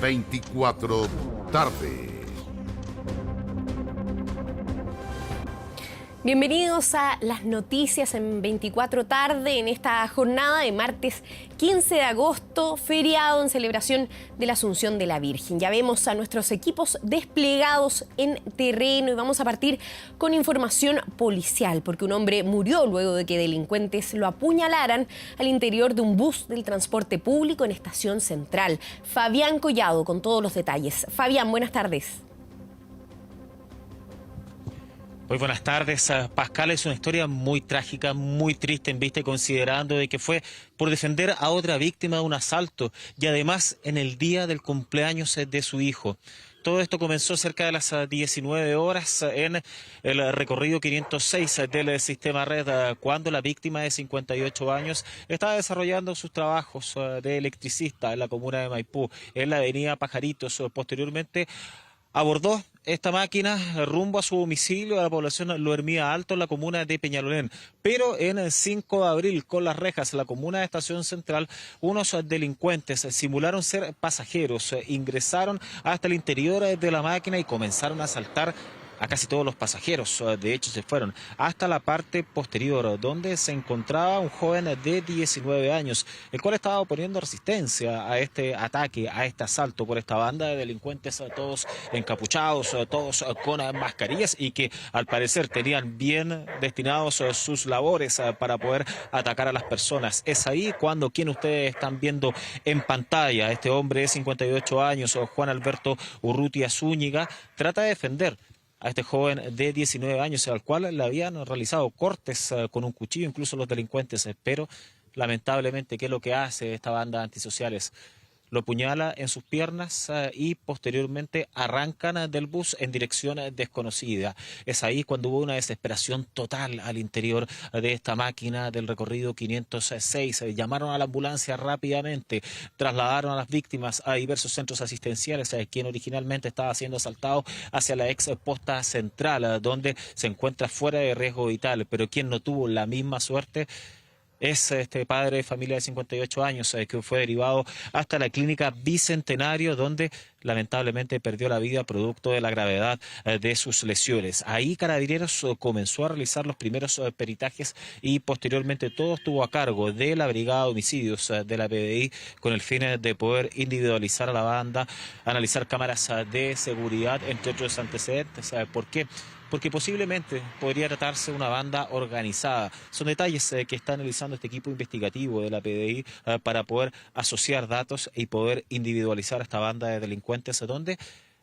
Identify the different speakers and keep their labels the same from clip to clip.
Speaker 1: 24 tarde.
Speaker 2: Bienvenidos a las noticias en 24 tarde, en esta jornada de martes 15 de agosto, feriado en celebración de la Asunción de la Virgen. Ya vemos a nuestros equipos desplegados en terreno y vamos a partir con información policial, porque un hombre murió luego de que delincuentes lo apuñalaran al interior de un bus del transporte público en Estación Central. Fabián Collado con todos los detalles. Fabián, buenas tardes.
Speaker 3: Muy buenas tardes, Pascal. Es una historia muy trágica, muy triste en vista y considerando de que fue por defender a otra víctima de un asalto y además en el día del cumpleaños de su hijo. Todo esto comenzó cerca de las 19 horas en el recorrido 506 del sistema red, cuando la víctima de 58 años estaba desarrollando sus trabajos de electricista en la comuna de Maipú, en la avenida Pajaritos. Posteriormente abordó esta máquina rumbo a su domicilio a la población Lo Hermida Alto, en la comuna de Peñalolén. Pero en el 5 de abril, con las rejas, en la comuna de Estación Central, unos delincuentes simularon ser pasajeros, ingresaron hasta el interior de la máquina y comenzaron a asaltar a casi todos los pasajeros. De hecho, se fueron hasta la parte posterior, donde se encontraba un joven de 19 años, el cual estaba poniendo resistencia a este ataque, a este asalto por esta banda de delincuentes, todos encapuchados, todos con mascarillas y que al parecer tenían bien destinados sus labores para poder atacar a las personas. Es ahí cuando quien ustedes están viendo en pantalla, este hombre de 58 años, Juan Alberto Urrutia Zúñiga, trata de defender a este joven de 19 años, al cual le habían realizado cortes con un cuchillo, incluso los delincuentes, pero lamentablemente, ¿qué es lo que hace esta banda antisociales? Lo apuñala en sus piernas y posteriormente arrancan del bus en dirección desconocida. Es ahí cuando hubo una desesperación total al interior de esta máquina del recorrido 506. Llamaron a la ambulancia rápidamente, trasladaron a las víctimas a diversos centros asistenciales, quien originalmente estaba siendo asaltado hacia la ex posta central, donde se encuentra fuera de riesgo vital, pero quien no tuvo la misma suerte es este padre de familia de 58 años que fue derivado hasta la clínica Bicentenario, donde lamentablemente perdió la vida producto de la gravedad de sus lesiones. Ahí Carabineros comenzó a realizar los primeros peritajes y posteriormente todo estuvo a cargo de la Brigada de Homicidios de la PDI con el fin de poder individualizar a la banda, analizar cámaras de seguridad, entre otros antecedentes. ¿Por qué? Porque posiblemente podría tratarse de una banda organizada. Son detalles que está analizando este equipo investigativo de la PDI para poder asociar datos y poder individualizar a esta banda de delincuentes, donde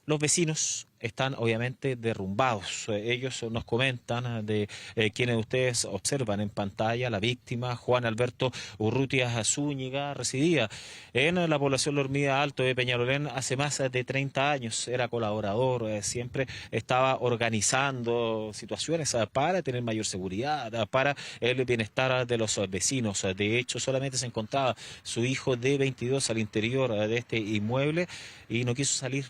Speaker 3: los vecinos están obviamente derrumbados. Ellos nos comentan de quienes ustedes observan en pantalla. La víctima, Juan Alberto Urrutia Zúñiga, residía en la población Lo Hermida Alto de Peñalolén hace más de 30 años. Era colaborador, siempre estaba organizando situaciones para tener mayor seguridad, para el bienestar de los vecinos. De hecho, solamente se encontraba su hijo de 22 al interior de este inmueble y no quiso salir.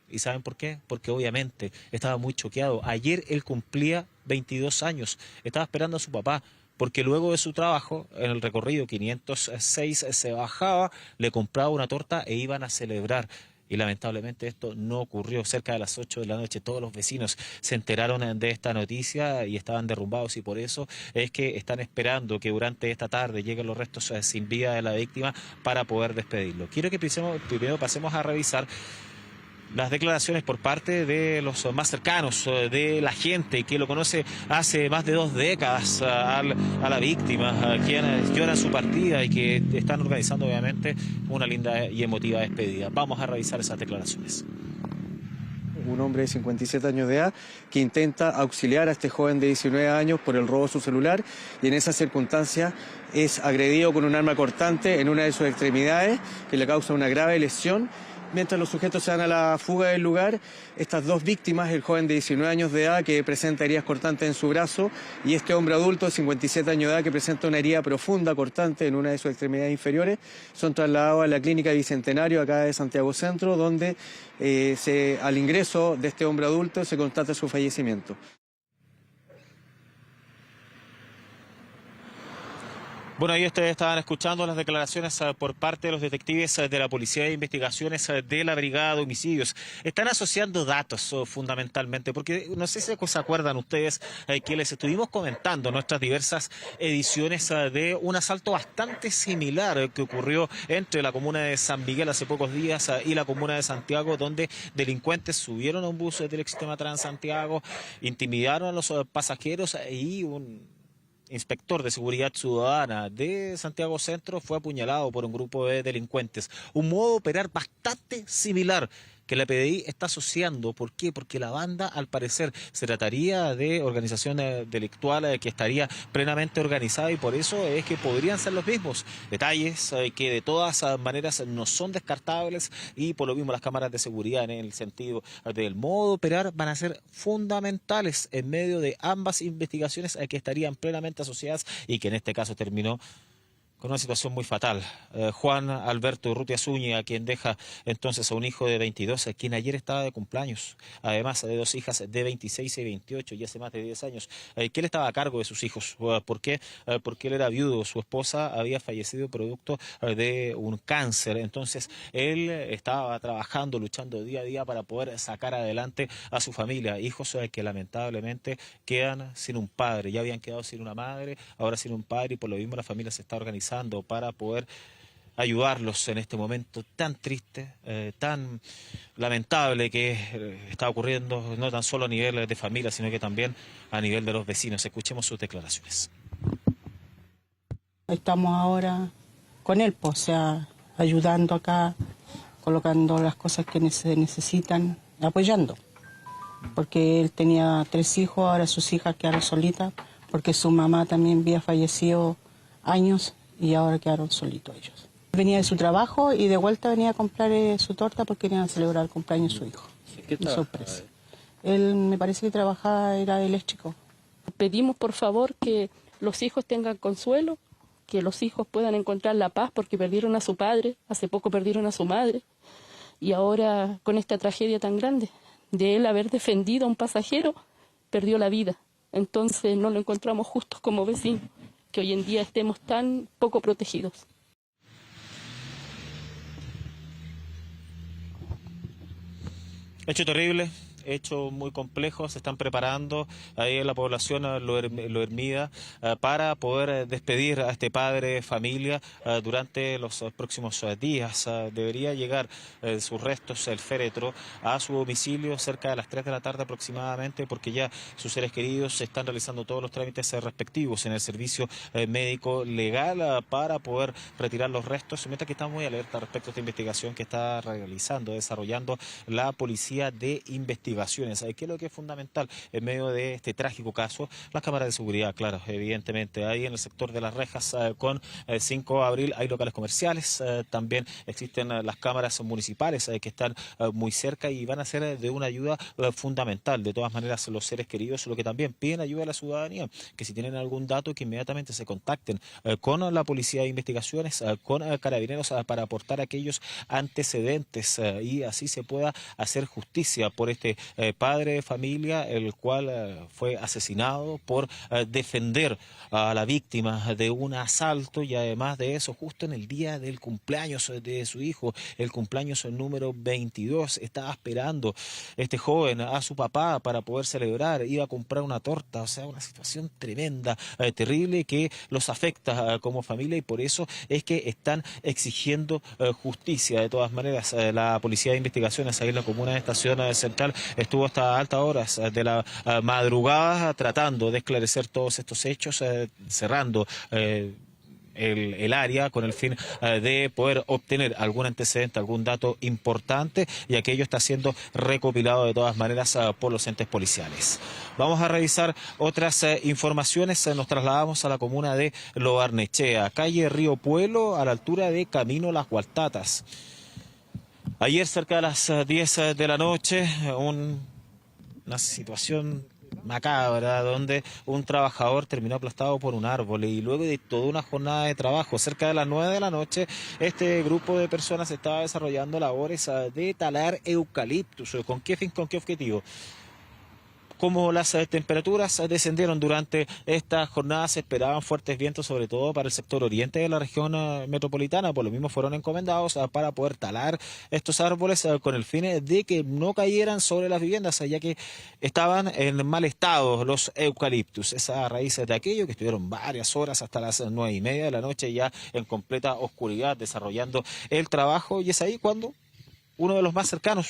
Speaker 3: ¿Y saben por qué? Porque obviamente estaba muy choqueado. Ayer él cumplía 22 años, estaba esperando a su papá, porque luego de su trabajo, en el recorrido 506, se bajaba, le compraba una torta e iban a celebrar. Y lamentablemente esto no ocurrió. Cerca de las 8 de la noche todos los vecinos se enteraron de esta noticia y estaban derrumbados, y por eso es que están esperando que durante esta tarde lleguen los restos sin vida de la víctima para poder despedirlo. Quiero que primero pasemos a revisar las declaraciones por parte de los más cercanos, de la gente que lo conoce hace más de 2 décadas a la víctima, quienes lloran su partida y que están organizando obviamente una linda y emotiva despedida. Vamos a revisar esas declaraciones.
Speaker 4: Un hombre de 57 años de edad que intenta auxiliar a este joven de 19 años por el robo de su celular, y en esa circunstancia es agredido con un arma cortante en una de sus extremidades que le causa una grave lesión. Mientras los sujetos se dan a la fuga del lugar, estas dos víctimas, el joven de 19 años de edad que presenta heridas cortantes en su brazo y este hombre adulto de 57 años de edad que presenta una herida profunda cortante en una de sus extremidades inferiores, son trasladados a la clínica Bicentenario acá de Santiago Centro, donde al ingreso de este hombre adulto se constata su fallecimiento.
Speaker 3: Bueno, ahí ustedes estaban escuchando las declaraciones por parte de los detectives de la Policía de Investigaciones de la Brigada de Homicidios. Están asociando datos fundamentalmente, porque no sé si se acuerdan ustedes que les estuvimos comentando en nuestras diversas ediciones de un asalto bastante similar que ocurrió entre la comuna de San Miguel hace pocos días y la comuna de Santiago, donde delincuentes subieron a un bus del sistema Transantiago, intimidaron a los pasajeros y un inspector de seguridad ciudadana de Santiago Centro fue apuñalado por un grupo de delincuentes. Un modo de operar bastante similar que la PDI está asociando. ¿Por qué? Porque la banda, al parecer, se trataría de organización delictual que estaría plenamente organizada y por eso es que podrían ser los mismos detalles que de todas maneras no son descartables y por lo mismo las cámaras de seguridad en el sentido del modo de operar van a ser fundamentales en medio de ambas investigaciones que estarían plenamente asociadas y que en este caso terminó con una situación muy fatal. Juan Alberto Urrutia Zúñiga, quien deja entonces a un hijo de 22, quien ayer estaba de cumpleaños, además de dos hijas de 26 y 28 y hace más de 10 años, que él estaba a cargo de sus hijos. ¿Por qué? Porque él era viudo, su esposa había fallecido producto de un cáncer, entonces él estaba trabajando, luchando día a día para poder sacar adelante a su familia, hijos que lamentablemente quedan sin un padre, ya habían quedado sin una madre, ahora sin un padre y por lo mismo la familia se está organizando para poder ayudarlos en este momento tan triste, tan lamentable que está ocurriendo no tan solo a nivel de familia, sino que también a nivel de los vecinos. Escuchemos sus declaraciones.
Speaker 1: Estamos ahora con él, pues, o sea, ayudando acá, colocando las cosas que se necesitan, apoyando. Porque él tenía 3 hijos, ahora sus hijas quedaron solitas, porque su mamá también había fallecido años y ahora quedaron solitos ellos. Venía de su trabajo y de vuelta venía a comprar su torta porque querían celebrar el cumpleaños de su hijo.
Speaker 5: ¿Qué
Speaker 1: sorpresa. Él me parece que trabajaba, era eléctrico.
Speaker 6: Pedimos por favor que los hijos tengan consuelo, que los hijos puedan encontrar la paz porque perdieron a su padre, hace poco perdieron a su madre y ahora con esta tragedia tan grande de él haber defendido a un pasajero, perdió la vida. Entonces no lo encontramos justos como vecinos, que hoy en día estemos tan poco protegidos.
Speaker 3: Hecho terrible, hecho muy complejo, se están preparando ahí en la población Lo Hermida para poder despedir a este padre de familia durante los próximos días. Debería llegar sus restos, el féretro, a su domicilio cerca de las 3 de la tarde aproximadamente, porque ya sus seres queridos están realizando todos los trámites respectivos en el servicio médico legal para poder retirar los restos, mientras que estamos muy alerta respecto a esta investigación que está desarrollando la Policía de Investigaciones. ¿Qué es lo que es fundamental en medio de este trágico caso? Las cámaras de seguridad, claro, evidentemente. Ahí en el sector de Las Rejas con 5 de abril hay locales comerciales, también existen las cámaras municipales que están muy cerca y van a ser de una ayuda fundamental. De todas maneras, los seres queridos, lo que también piden ayuda a la ciudadanía, que si tienen algún dato que inmediatamente se contacten con la Policía de Investigaciones, con Carabineros para aportar aquellos antecedentes y así se pueda hacer justicia por este padre de familia, el cual fue asesinado por defender a la víctima de un asalto y además de eso, justo en el día del cumpleaños de su hijo, el cumpleaños número 22, estaba esperando este joven a su papá para poder celebrar, iba a comprar una torta, o sea, una situación tremenda, terrible que los afecta como familia y por eso es que están exigiendo justicia. De todas maneras, la Policía de Investigaciones ahí en la comuna de Estación Central estuvo hasta altas horas de la madrugada tratando de esclarecer todos estos hechos, cerrando el área con el fin de poder obtener algún antecedente, algún dato importante, y aquello está siendo recopilado de todas maneras por los entes policiales. Vamos a revisar otras informaciones. Nos trasladamos a la comuna de Lo Barnechea, calle Río Pueblo, a la altura de Camino Las Gualtatas. Ayer cerca de las 10 de la noche, una situación macabra donde un trabajador terminó aplastado por un árbol y luego de toda una jornada de trabajo, cerca de las 9 de la noche, este grupo de personas estaba desarrollando labores de talar eucaliptus. ¿Con qué fin, con qué objetivo? como las temperaturas descendieron durante esta jornada, se esperaban fuertes vientos, sobre todo para el sector oriente de la región metropolitana. Por lo mismo fueron encomendados para poder talar estos árboles con el fin de que no cayeran sobre las viviendas, ya que estaban en mal estado los eucaliptus. Es a raíz de aquello que estuvieron varias horas hasta las 9:30 de la noche ya en completa oscuridad desarrollando el trabajo, y es ahí cuando uno de los más cercanos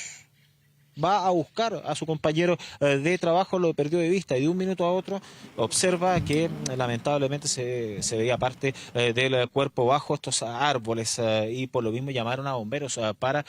Speaker 3: va a buscar a su compañero de trabajo, lo perdió de vista y de un minuto a otro observa que lamentablemente se veía parte del cuerpo bajo estos árboles y por lo mismo llamaron a bomberos para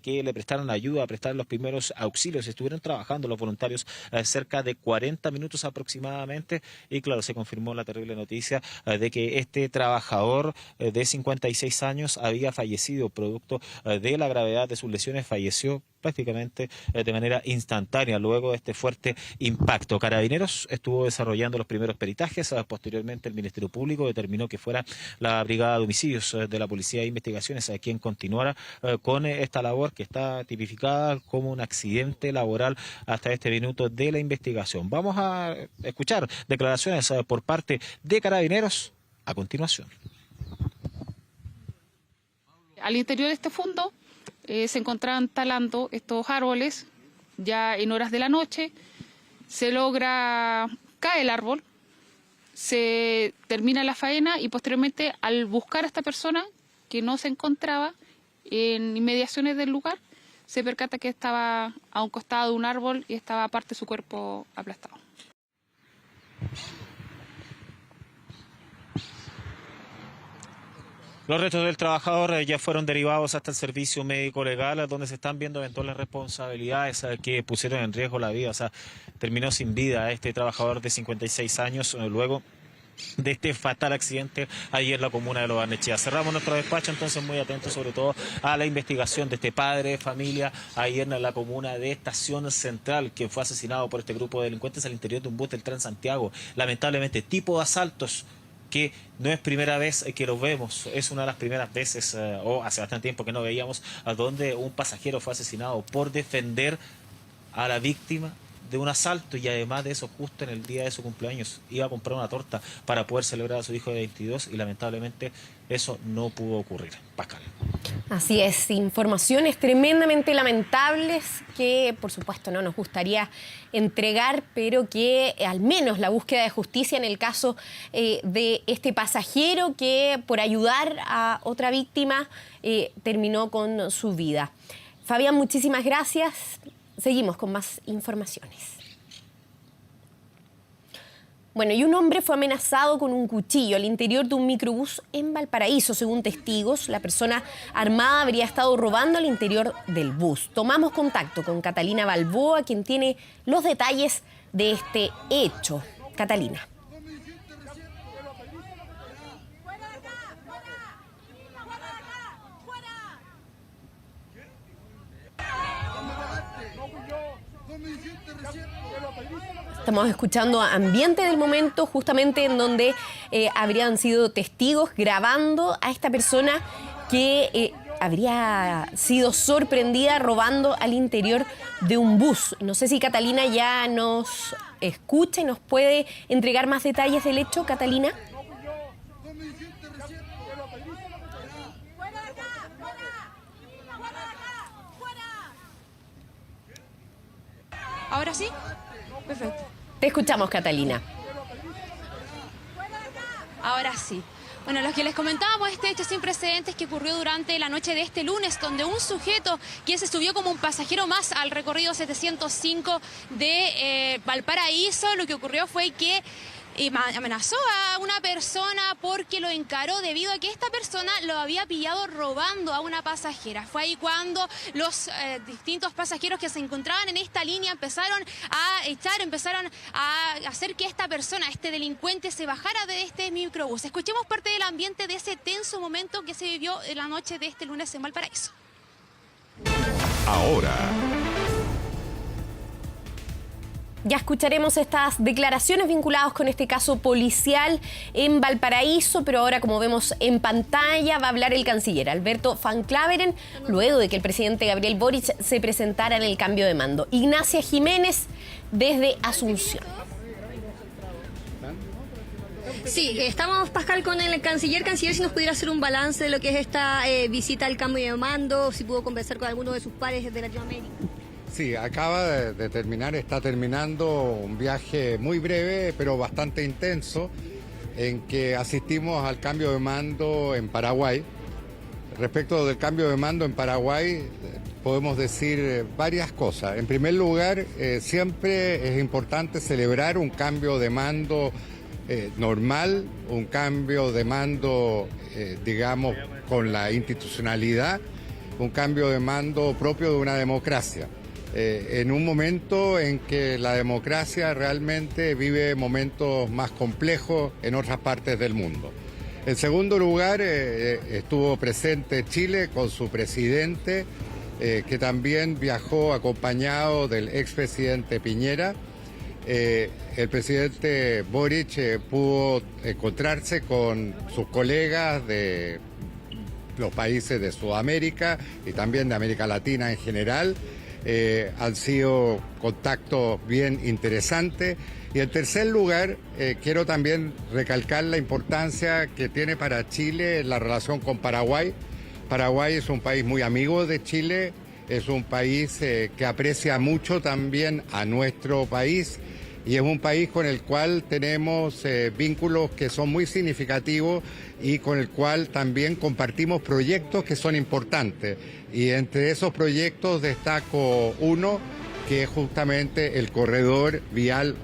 Speaker 3: que le prestaran ayuda, prestar los primeros auxilios. Estuvieron trabajando los voluntarios cerca de 40 minutos aproximadamente y claro, se confirmó la terrible noticia de que este trabajador de 56 años había fallecido producto de la gravedad de sus lesiones, falleció prácticamente de manera instantánea luego de este fuerte impacto. Carabineros estuvo desarrollando los primeros peritajes, posteriormente el Ministerio Público determinó que fuera la Brigada de Homicidios de la Policía de Investigaciones a quien continuara con esta labor que está tipificada como un accidente laboral hasta este minuto de la investigación. Vamos a escuchar declaraciones por parte de Carabineros a continuación.
Speaker 5: Al interior de este fondo se encontraban talando estos árboles ya en horas de la noche, cae el árbol, se termina la faena y posteriormente al buscar a esta persona que no se encontraba en inmediaciones del lugar, se percata que estaba a un costado de un árbol y estaba parte de su cuerpo aplastado.
Speaker 3: Los restos del trabajador ya fueron derivados hasta el servicio médico legal, donde se están viendo eventuales responsabilidades que pusieron en riesgo la vida. O sea, terminó sin vida este trabajador de 56 años luego de este fatal accidente ayer en la comuna de Lo Barnechea. Cerramos nuestro despacho, entonces muy atentos sobre todo a la investigación de este padre de familia ayer en la comuna de Estación Central, quien fue asesinado por este grupo de delincuentes al interior de un bus del Transantiago. Lamentablemente, tipo de asaltos que no es primera vez que lo vemos, es una de las primeras veces, o hace bastante tiempo que no veíamos, a donde un pasajero fue asesinado por defender a la víctima de un asalto y además de eso justo en el día de su cumpleaños iba a comprar una torta para poder celebrar a su hijo de 22 y lamentablemente eso no pudo ocurrir. Pascal.
Speaker 2: Así es, informaciones tremendamente lamentables que por supuesto no nos gustaría entregar, pero que al menos la búsqueda de justicia en el caso de este pasajero que por ayudar a otra víctima terminó con su vida. Fabián, muchísimas gracias. Seguimos con más informaciones. Bueno, y un hombre fue amenazado con un cuchillo al interior de un microbús en Valparaíso. Según testigos, la persona armada habría estado robando al interior del bus. Tomamos contacto con Catalina Balboa, quien tiene los detalles de este hecho. Catalina. Estamos escuchando ambiente del momento, justamente en donde habrían sido testigos grabando a esta persona que habría sido sorprendida robando al interior de un bus. No sé si Catalina ya nos escucha y nos puede entregar más detalles del hecho, Catalina.
Speaker 7: ¿Ahora sí? Perfecto.
Speaker 2: Te escuchamos, Catalina.
Speaker 7: Ahora sí. Bueno, lo que les comentábamos, este hecho sin precedentes que ocurrió durante la noche de este lunes, donde un sujeto, quien se subió como un pasajero más al recorrido 705 de Valparaíso, lo que ocurrió fue que amenazó a una persona porque lo encaró debido a que esta persona lo había pillado robando a una pasajera. Fue ahí cuando los distintos pasajeros que se encontraban en esta línea empezaron a hacer que esta persona, este delincuente, se bajara de este microbús. Escuchemos parte del ambiente de ese tenso momento que se vivió en la noche de este lunes en Valparaíso.
Speaker 8: Ahora.
Speaker 2: Ya escucharemos estas declaraciones vinculadas con este caso policial en Valparaíso, pero ahora, como vemos en pantalla, va a hablar el canciller Alberto Van Klaveren, luego de que el presidente Gabriel Boric se presentara en el cambio de mando. Ignacia Jiménez desde Asunción.
Speaker 8: Sí, estamos, Pascal, con el canciller. Canciller, si nos pudiera hacer un balance de lo que es esta visita al cambio de mando, si pudo conversar con alguno de sus pares de Latinoamérica.
Speaker 9: Sí, acaba de terminar, está terminando un viaje muy breve, pero bastante intenso, en que asistimos al cambio de mando en Paraguay. Respecto del cambio de mando en Paraguay, podemos decir varias cosas. En primer lugar, siempre es importante celebrar un cambio de mando normal, un cambio de mando, digamos, con la institucionalidad, un cambio de mando propio de una democracia. En un momento en que la democracia realmente vive momentos más complejos en otras partes del mundo. En segundo lugar, estuvo presente Chile con su presidente, que también viajó acompañado del expresidente Piñera. El presidente Boric pudo encontrarse con sus colegas de los países de Sudamérica y también de América Latina en general. Han sido contactos bien interesantes. Y en tercer lugar, quiero también recalcar la importancia que tiene para Chile la relación con Paraguay. Paraguay es un país muy amigo de Chile, es un país que aprecia mucho también a nuestro país y es un país con el cual tenemos vínculos que son muy significativos y con el cual también compartimos proyectos que son importantes. Y entre esos proyectos destaco uno, que es justamente el corredor vial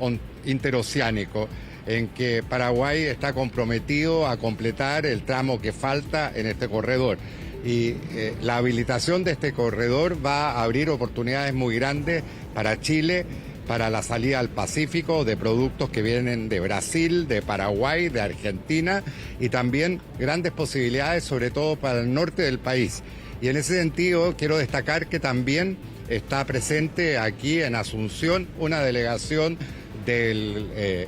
Speaker 9: interoceánico, en que Paraguay está comprometido a completar el tramo que falta en este corredor. Y la habilitación de este corredor va a abrir oportunidades muy grandes para Chile, para la salida al Pacífico de productos que vienen de Brasil, de Paraguay, de Argentina y también grandes posibilidades sobre todo para el norte del país. Y en ese sentido quiero destacar que también está presente aquí en Asunción una delegación de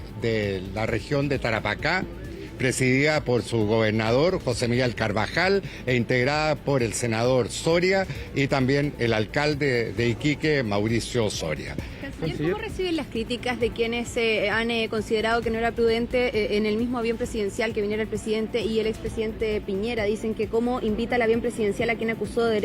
Speaker 9: la región de Tarapacá, presidida por su gobernador, José Miguel Carvajal, e integrada por el senador Soria y también el alcalde de Iquique, Mauricio Soria.
Speaker 8: Canciller, ¿cómo reciben las críticas de quienes han considerado que no era prudente en el mismo avión presidencial que viniera el presidente y el expresidente Piñera? Dicen que cómo invita al avión presidencial a quien acusó de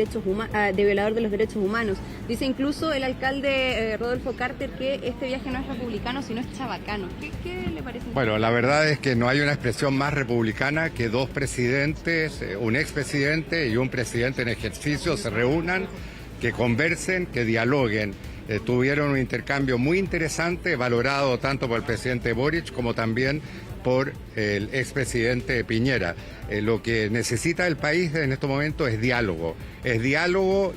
Speaker 8: violador de los derechos humanos. Dice incluso el alcalde Rodolfo Carter que este viaje no es republicano, sino es chabacano. ¿Qué le parece?
Speaker 9: Bueno, la verdad es que no hay una expresión más republicana que dos presidentes, un expresidente y un presidente en ejercicio se reúnan, que conversen, que dialoguen. Tuvieron un intercambio muy interesante, valorado tanto por el presidente Boric como también por el expresidente Piñera. Lo que necesita el país en estos momentos es diálogo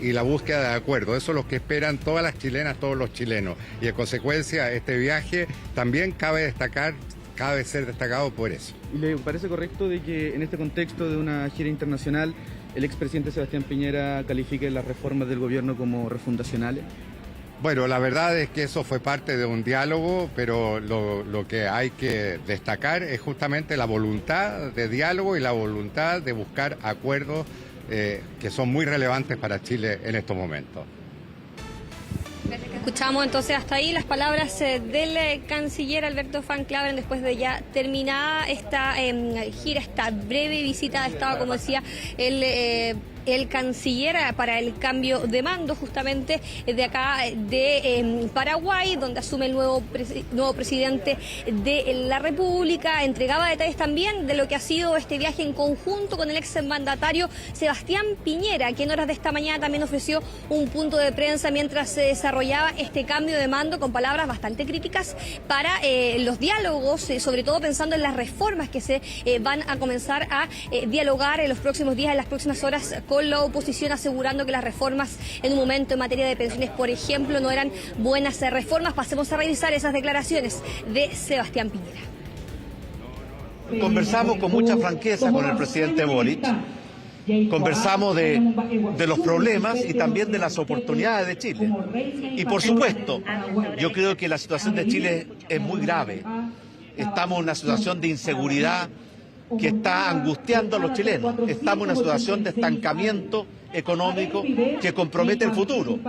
Speaker 9: y la búsqueda de acuerdo. Eso es lo que esperan todas las chilenas, todos los chilenos. Y en consecuencia, este viaje también cabe ser destacado por eso.
Speaker 10: ¿Y le parece correcto de que en este contexto de una gira internacional el expresidente Sebastián Piñera califique las reformas del gobierno como refundacionales?
Speaker 9: Bueno, la verdad es que eso fue parte de un diálogo, pero lo que hay que destacar es justamente la voluntad de diálogo y la voluntad de buscar acuerdos que son muy relevantes para Chile en estos momentos.
Speaker 8: Escuchamos entonces hasta ahí las palabras del canciller Alberto Van Klaveren después de ya terminada esta gira, esta breve visita de Estado, como decía el canciller, para el cambio de mando justamente de acá de Paraguay, donde asume el nuevo presidente de la República. Entregaba detalles también de lo que ha sido este viaje en conjunto con el exmandatario Sebastián Piñera, quien en horas de esta mañana también ofreció un punto de prensa mientras se desarrollaba este cambio de mando, con palabras bastante críticas para los diálogos, sobre todo pensando en las reformas que se van a comenzar a dialogar en los próximos días, en las próximas horas, con la oposición, asegurando que las reformas en un momento en materia de pensiones, por ejemplo, no eran buenas reformas. Pasemos a revisar esas declaraciones de Sebastián Piñera.
Speaker 11: Conversamos con mucha franqueza con el presidente Boric. Conversamos de los problemas y también de las oportunidades de Chile. Y por supuesto, yo creo que la situación de Chile es muy grave. Estamos en una situación de inseguridad que está angustiando a los chilenos. Estamos en una situación de estancamiento económico que compromete el futuro.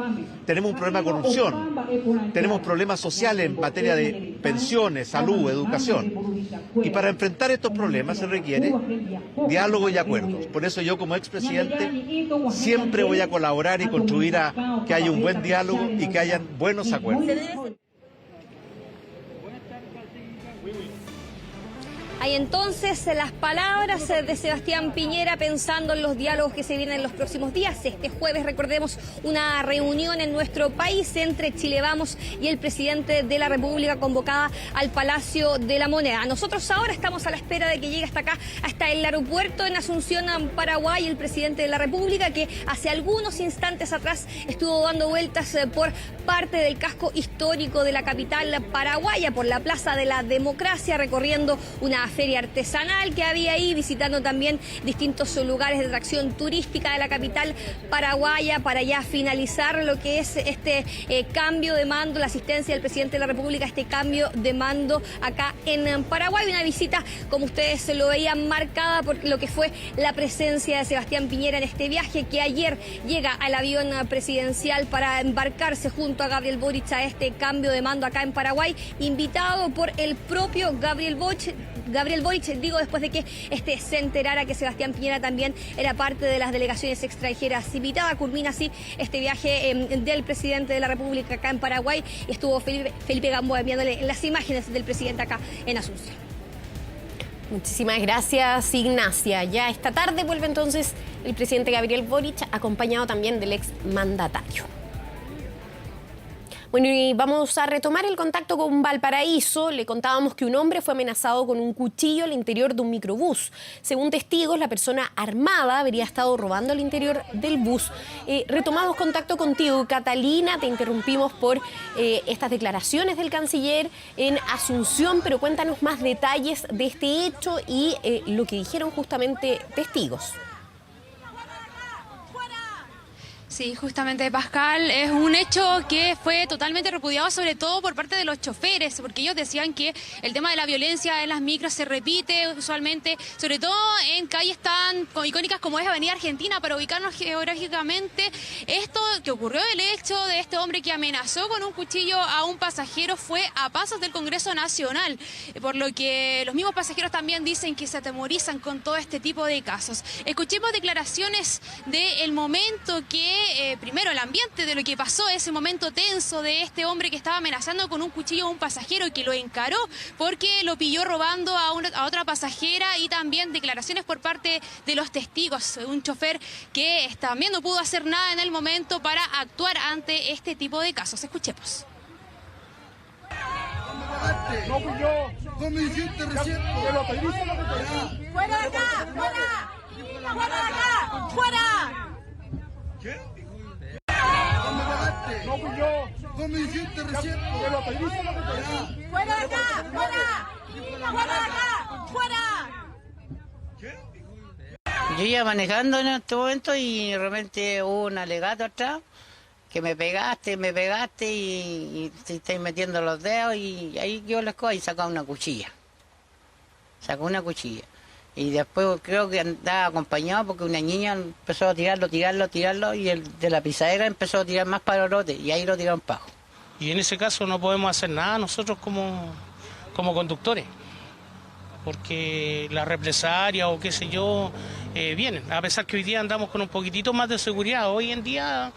Speaker 11: Tenemos un problema de corrupción, tenemos problemas sociales en materia de pensiones, salud, educación. Y para enfrentar estos problemas se requiere diálogo y acuerdos. Por eso yo como expresidente siempre voy a colaborar y contribuir a que haya un buen diálogo y que hayan buenos acuerdos.
Speaker 8: Hay entonces las palabras de Sebastián Piñera pensando en los diálogos que se vienen en los próximos días. Este jueves, recordemos, una reunión en nuestro país entre Chile Vamos y el presidente de la República convocada al Palacio de la Moneda. Nosotros ahora estamos a la espera de que llegue hasta acá, hasta el aeropuerto en Asunción, Paraguay, el presidente de la República, que hace algunos instantes atrás estuvo dando vueltas por parte del casco histórico de la capital paraguaya, por la Plaza de la Democracia, recorriendo una feria artesanal que había ahí, visitando también distintos lugares de atracción turística de la capital paraguaya, para ya finalizar lo que es este cambio de mando, la asistencia del presidente de la República, este cambio de mando acá en Paraguay. Una visita, como ustedes se lo veían, marcada por lo que fue la presencia de Sebastián Piñera en este viaje, que ayer llega al avión presidencial para embarcarse junto a Gabriel Boric a este cambio de mando acá en Paraguay, invitado por el propio Gabriel Boric, después de que se enterara que Sebastián Piñera también era parte de las delegaciones extranjeras invitadas. Culmina así este viaje del presidente de la República acá en Paraguay, y estuvo Felipe Gamboa enviándole las imágenes del presidente acá en Asunción.
Speaker 2: Muchísimas gracias, Ignacia. Ya esta tarde vuelve entonces el presidente Gabriel Boric, acompañado también del exmandatario. Bueno, y vamos a retomar el contacto con Valparaíso. Le contábamos que un hombre fue amenazado con un cuchillo al interior de un microbús. Según testigos, la persona armada habría estado robando al interior del bus. Retomamos contacto contigo, Catalina. Te interrumpimos por estas declaraciones del canciller en Asunción, pero cuéntanos más detalles de este hecho y lo que dijeron justamente testigos.
Speaker 7: Sí, justamente, Pascal, es un hecho que fue totalmente repudiado, sobre todo por parte de los choferes, porque ellos decían que el tema de la violencia en las micros se repite usualmente, sobre todo en calles tan icónicas como es Avenida Argentina. Para ubicarnos geográficamente, esto que ocurrió, el hecho de este hombre que amenazó con un cuchillo a un pasajero, fue a pasos del Congreso Nacional, por lo que los mismos pasajeros también dicen que se atemorizan con todo este tipo de casos. Escuchemos declaraciones del momento que primero el ambiente de lo que pasó, ese momento tenso de este hombre que estaba amenazando con un cuchillo a un pasajero y que lo encaró porque lo pilló robando a otra pasajera, y también declaraciones por parte de los testigos, un chofer que también no pudo hacer nada en el momento para actuar ante este tipo de casos. Escuchemos.
Speaker 12: No fui yo. ¿Cómo me dijiste recién? ¡Fuera de acá! ¡Fuera! ¡Fuera de acá! ¡Fuera! ¿Qué? No fui yo. ¿Cómo me dijiste recién? ¡Fuera de acá! ¡Fuera! ¡Fuera de acá! ¡Fuera!
Speaker 13: Yo iba manejando en este momento y de repente hubo un alegato atrás que me pegaste y te estáis metiendo los dedos, y ahí yo les cojo y sacó una cuchilla. Y después creo que andaba acompañado porque una niña empezó a tirarlo, y el de la pisadera empezó a tirar más palorotes, y ahí lo tiraron pajo.
Speaker 14: Y en ese caso no podemos hacer nada nosotros como conductores, porque la represalia o qué sé yo vienen, a pesar que hoy día andamos con un poquitito más de seguridad. Hoy en día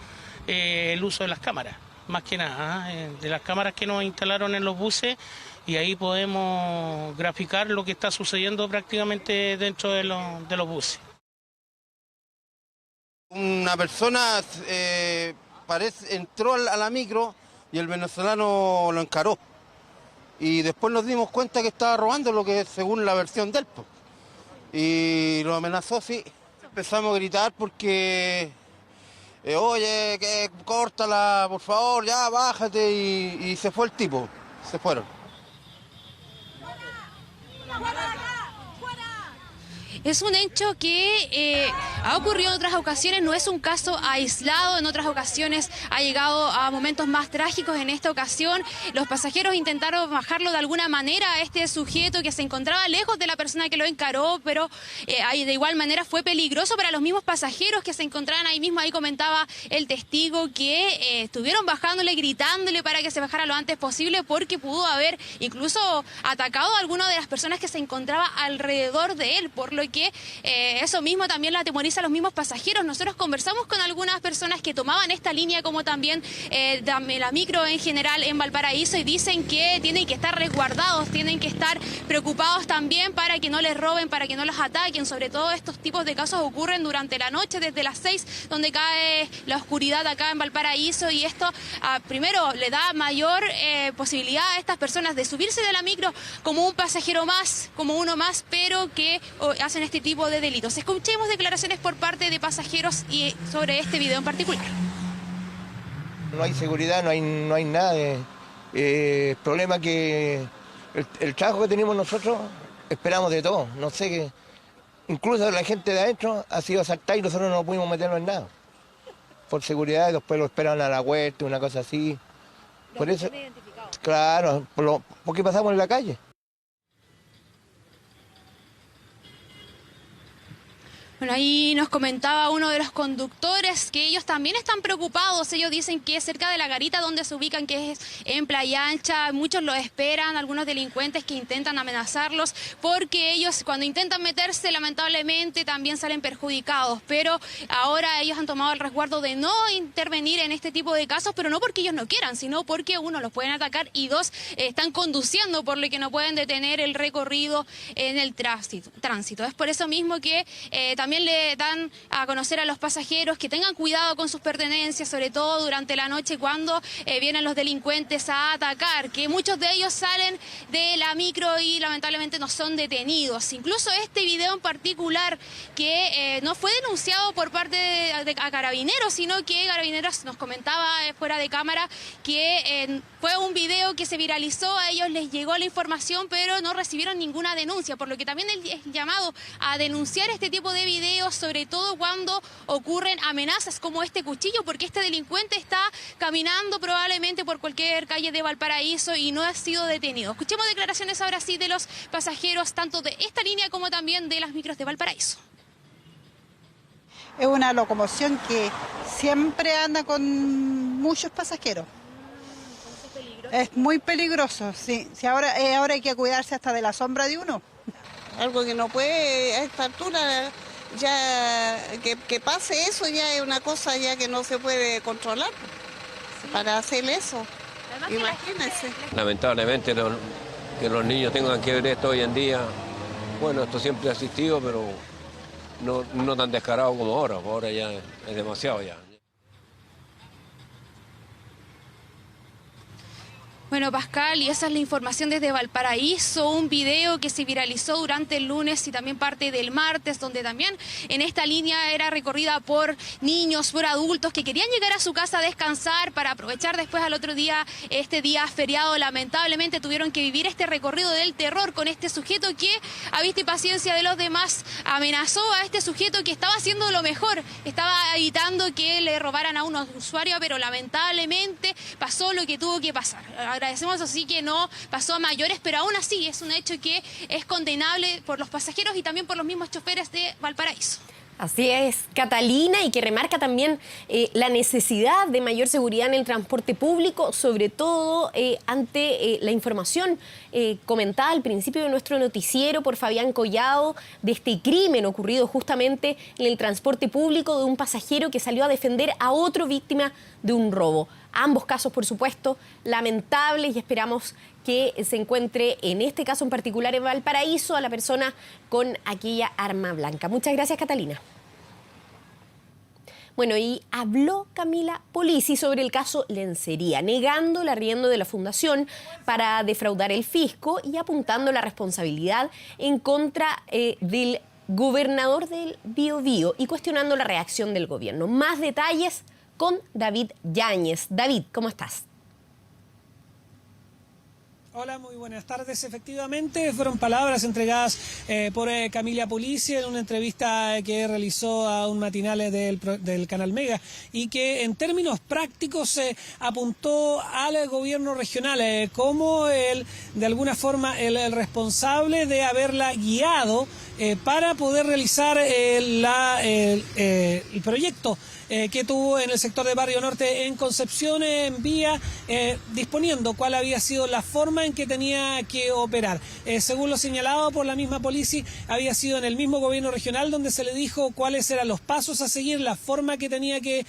Speaker 14: el uso de las cámaras, más que nada, de las cámaras que nos instalaron en los buses, y ahí podemos graficar lo que está sucediendo prácticamente dentro de los buses.
Speaker 12: Una persona entró a la micro y el venezolano lo encaró. Y después nos dimos cuenta que estaba robando, lo que es según la versión del po. Y lo amenazó, sí. Empezamos a gritar porque, oye, que córtala, por favor, ya, bájate. Y se fue el tipo, se fueron.
Speaker 7: Es un hecho que ha ocurrido en otras ocasiones, no es un caso aislado, en otras ocasiones ha llegado a momentos más trágicos. En esta ocasión los pasajeros intentaron bajarlo de alguna manera a este sujeto que se encontraba lejos de la persona que lo encaró, pero de igual manera fue peligroso para los mismos pasajeros que se encontraban ahí mismo. Ahí comentaba el testigo que estuvieron bajándole, gritándole para que se bajara lo antes posible, porque pudo haber incluso atacado a alguna de las personas que se encontraba alrededor de él, por lo que eso mismo también la atemoriza a los mismos pasajeros. Nosotros conversamos con algunas personas que tomaban esta línea, como también la micro en general en Valparaíso, y dicen que tienen que estar resguardados, tienen que estar preocupados también para que no les roben, para que no los ataquen. Sobre todo estos tipos de casos ocurren durante la noche, desde las 6, donde cae la oscuridad acá en Valparaíso, y esto primero le da mayor posibilidad a estas personas de subirse de la micro como un pasajero más, como uno más, pero que hacen este tipo de delitos. Escuchemos declaraciones por parte de pasajeros y sobre este video en particular.
Speaker 15: No hay seguridad, no hay nada de problema que el trabajo que tenemos nosotros esperamos de todo. No sé qué. Incluso la gente de adentro ha sido asaltada y nosotros no pudimos meternos en nada. Por seguridad, después lo esperan a la huerta, una cosa así. Por eso, claro, porque pasamos en la calle.
Speaker 7: Bueno, ahí nos comentaba uno de los conductores que ellos también están preocupados. Ellos dicen que cerca de la garita donde se ubican, que es en Playa Ancha, muchos lo esperan, algunos delincuentes que intentan amenazarlos, porque ellos cuando intentan meterse lamentablemente también salen perjudicados. Pero ahora ellos han tomado el resguardo de no intervenir en este tipo de casos, pero no porque ellos no quieran, sino porque uno, los pueden atacar, y dos, están conduciendo, por lo que no pueden detener el recorrido en el tránsito. Es por eso mismo que también le dan a conocer a los pasajeros que tengan cuidado con sus pertenencias, sobre todo durante la noche cuando vienen los delincuentes a atacar, que muchos de ellos salen de la micro y lamentablemente no son detenidos. Incluso este video en particular, que no fue denunciado por parte de Carabineros, sino que Carabineros nos comentaba fuera de cámara que fue un video que se viralizó, a ellos les llegó la información, pero no recibieron ninguna denuncia, por lo que también es llamado a denunciar este tipo de videos, sobre todo cuando ocurren amenazas como este cuchillo, porque este delincuente está caminando probablemente por cualquier calle de Valparaíso y no ha sido detenido. Escuchemos declaraciones ahora sí de los pasajeros, tanto de esta línea como también de las micros de Valparaíso.
Speaker 16: Es una locomoción que siempre anda con muchos pasajeros. Es muy peligroso, sí. Ahora hay que cuidarse hasta de la sombra de uno.
Speaker 17: Algo que no puede a esta altura, ya que pase eso ya es una cosa ya que no se puede controlar, sí, para hacer eso. Imagínense.
Speaker 18: Lamentablemente que los niños tengan que ver esto hoy en día, bueno, esto siempre ha existido, pero no tan descarado como ahora ya es demasiado ya.
Speaker 7: Bueno, Pascal, y esa es la información desde Valparaíso, un video que se viralizó durante el lunes y también parte del martes, donde también en esta línea era recorrida por niños, por adultos que querían llegar a su casa a descansar para aprovechar después al otro día, este día feriado. Lamentablemente tuvieron que vivir este recorrido del terror con este sujeto que, a vista y paciencia de los demás, amenazó a este sujeto que estaba haciendo lo mejor, estaba evitando que le robaran a unos usuarios, pero lamentablemente pasó lo que tuvo que pasar. Agradecemos así que no pasó a mayores, pero aún así es un hecho que es condenable por los pasajeros y también por los mismos choferes de Valparaíso.
Speaker 2: Así es, Catalina, y que remarca también la necesidad de mayor seguridad en el transporte público, sobre todo ante la información comentada al principio de nuestro noticiero por Fabián Collado de este crimen ocurrido justamente en el transporte público de un pasajero que salió a defender a otro víctima de un robo. Ambos casos, por supuesto, lamentables, y esperamos que se encuentre, en este caso en particular en Valparaíso, a la persona con aquella arma blanca. Muchas gracias, Catalina. Bueno, y habló Camila Polisi sobre el caso Lencería, negando el arriendo de la fundación para defraudar el fisco y apuntando la responsabilidad en contra del gobernador del Biobío y cuestionando la reacción del gobierno. Más detalles con David Yáñez. David, ¿cómo estás?
Speaker 19: Hola, muy buenas tardes. Efectivamente, fueron palabras entregadas por Camila Polisi en una entrevista que realizó a un matinal del Canal Mega y que en términos prácticos apuntó al gobierno regional como de alguna forma el responsable de haberla guiado para poder realizar el proyecto que tuvo en el sector de Barrio Norte en Concepción en vía, disponiendo cuál había sido la forma en que tenía que operar. Según lo señalado por la misma Polisi, había sido en el mismo gobierno regional donde se le dijo cuáles eran los pasos a seguir, la forma que tenía que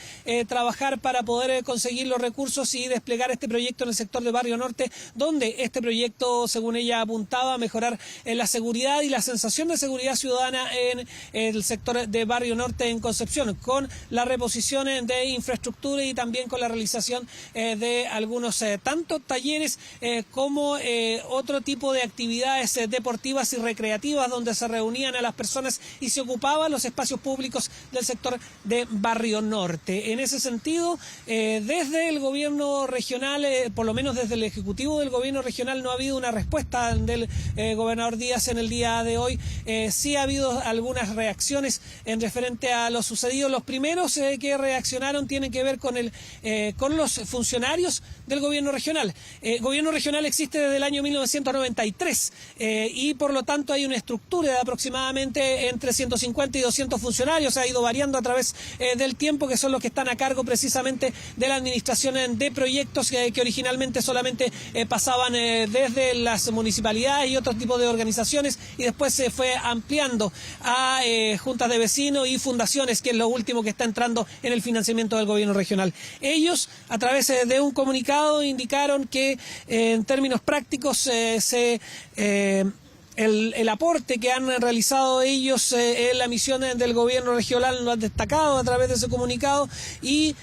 Speaker 19: trabajar para poder conseguir los recursos y desplegar este proyecto en el sector de Barrio Norte, donde este proyecto, según ella, apuntaba a mejorar la seguridad y la sensación de seguridad ciudadana en el sector de Barrio Norte en Concepción, con la reposición de infraestructura y también con la realización de algunos tanto talleres como otro tipo de actividades deportivas y recreativas donde se reunían a las personas y se ocupaban los espacios públicos del sector de Barrio Norte. En ese sentido, desde el gobierno regional, por lo menos desde el Ejecutivo del gobierno regional, no ha habido una respuesta del gobernador Díaz en el día de hoy. Sí ha habido algunas reacciones en referente a lo sucedido. Los primeros que reaccionaron tienen que ver con los funcionarios del gobierno regional. El gobierno regional existe desde el año 1993 y por lo tanto hay una estructura de aproximadamente entre 150 y 200 funcionarios. Ha ido variando a través del tiempo, que son los que están a cargo precisamente de la administración de proyectos que originalmente solamente pasaban desde las municipalidades y otros tipos de organizaciones, y después se fue ampliando a juntas de vecinos y fundaciones, que es lo último que está entrando en el financiamiento del gobierno regional. Ellos, a través de un comunicado, indicaron que en términos prácticos el aporte que han realizado ellos en la misión del gobierno regional lo han destacado a través de ese comunicado y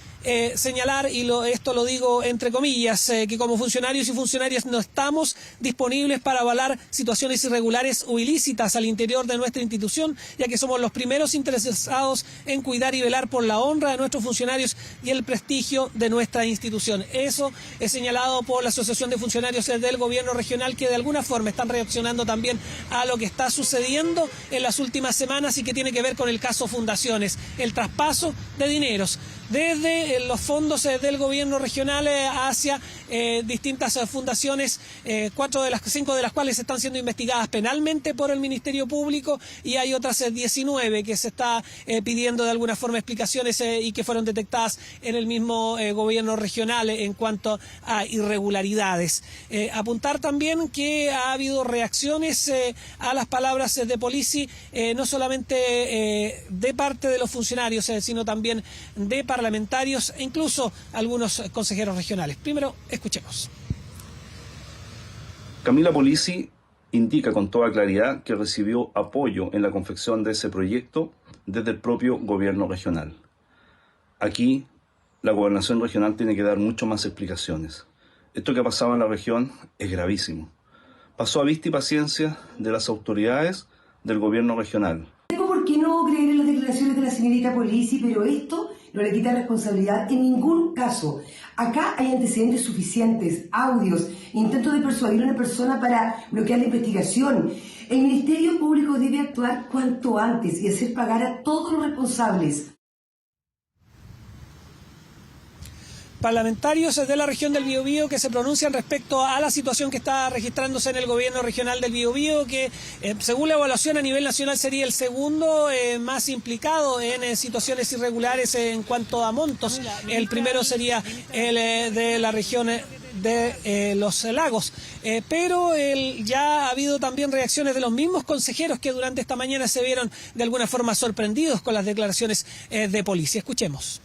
Speaker 19: señalar, y esto lo digo entre comillas, que como funcionarios y funcionarias no estamos disponibles para avalar situaciones irregulares o ilícitas al interior de nuestra institución, ya que somos los primeros interesados en cuidar y velar por la honra de nuestros funcionarios y el prestigio de nuestra institución. Eso es señalado por la Asociación de Funcionarios del Gobierno Regional, que de alguna forma están reaccionando también a lo que está sucediendo en las últimas semanas y que tiene que ver con el caso Fundaciones, el traspaso de dineros desde los fondos del gobierno regional hacia distintas fundaciones, 5 de las cuales están siendo investigadas penalmente por el Ministerio Público, y hay otras 19 que se está pidiendo de alguna forma explicaciones y que fueron detectadas en el mismo gobierno regional en cuanto a irregularidades. Apuntar también que ha habido reacciones a las palabras de Polisi, no solamente de parte de los funcionarios, sino también de parlamentarios e incluso algunos consejeros regionales. Primero, escuchemos.
Speaker 20: Camila Polisi indica con toda claridad que recibió apoyo en la confección de ese proyecto desde el propio gobierno regional. Aquí, la gobernación regional tiene que dar mucho más explicaciones. Esto que ha pasado en la región es gravísimo. Pasó a vista y paciencia de las autoridades del gobierno regional.
Speaker 21: Tengo por qué no creer en las declaraciones de la señorita Polisi, pero esto no le quita responsabilidad en ningún caso. Acá hay antecedentes suficientes, audios, intentos de persuadir a una persona para bloquear la investigación. El Ministerio Público debe actuar cuanto antes y hacer pagar a todos los responsables.
Speaker 19: Parlamentarios de la región del Biobío que se pronuncian respecto a la situación que está registrándose en el gobierno regional del Biobío, que según la evaluación a nivel nacional sería el segundo más implicado en situaciones irregulares en cuanto a montos. El primero sería el de la región de los lagos, pero ya ha habido también reacciones de los mismos consejeros que durante esta mañana se vieron de alguna forma sorprendidos con las declaraciones de Polisi. Escuchemos.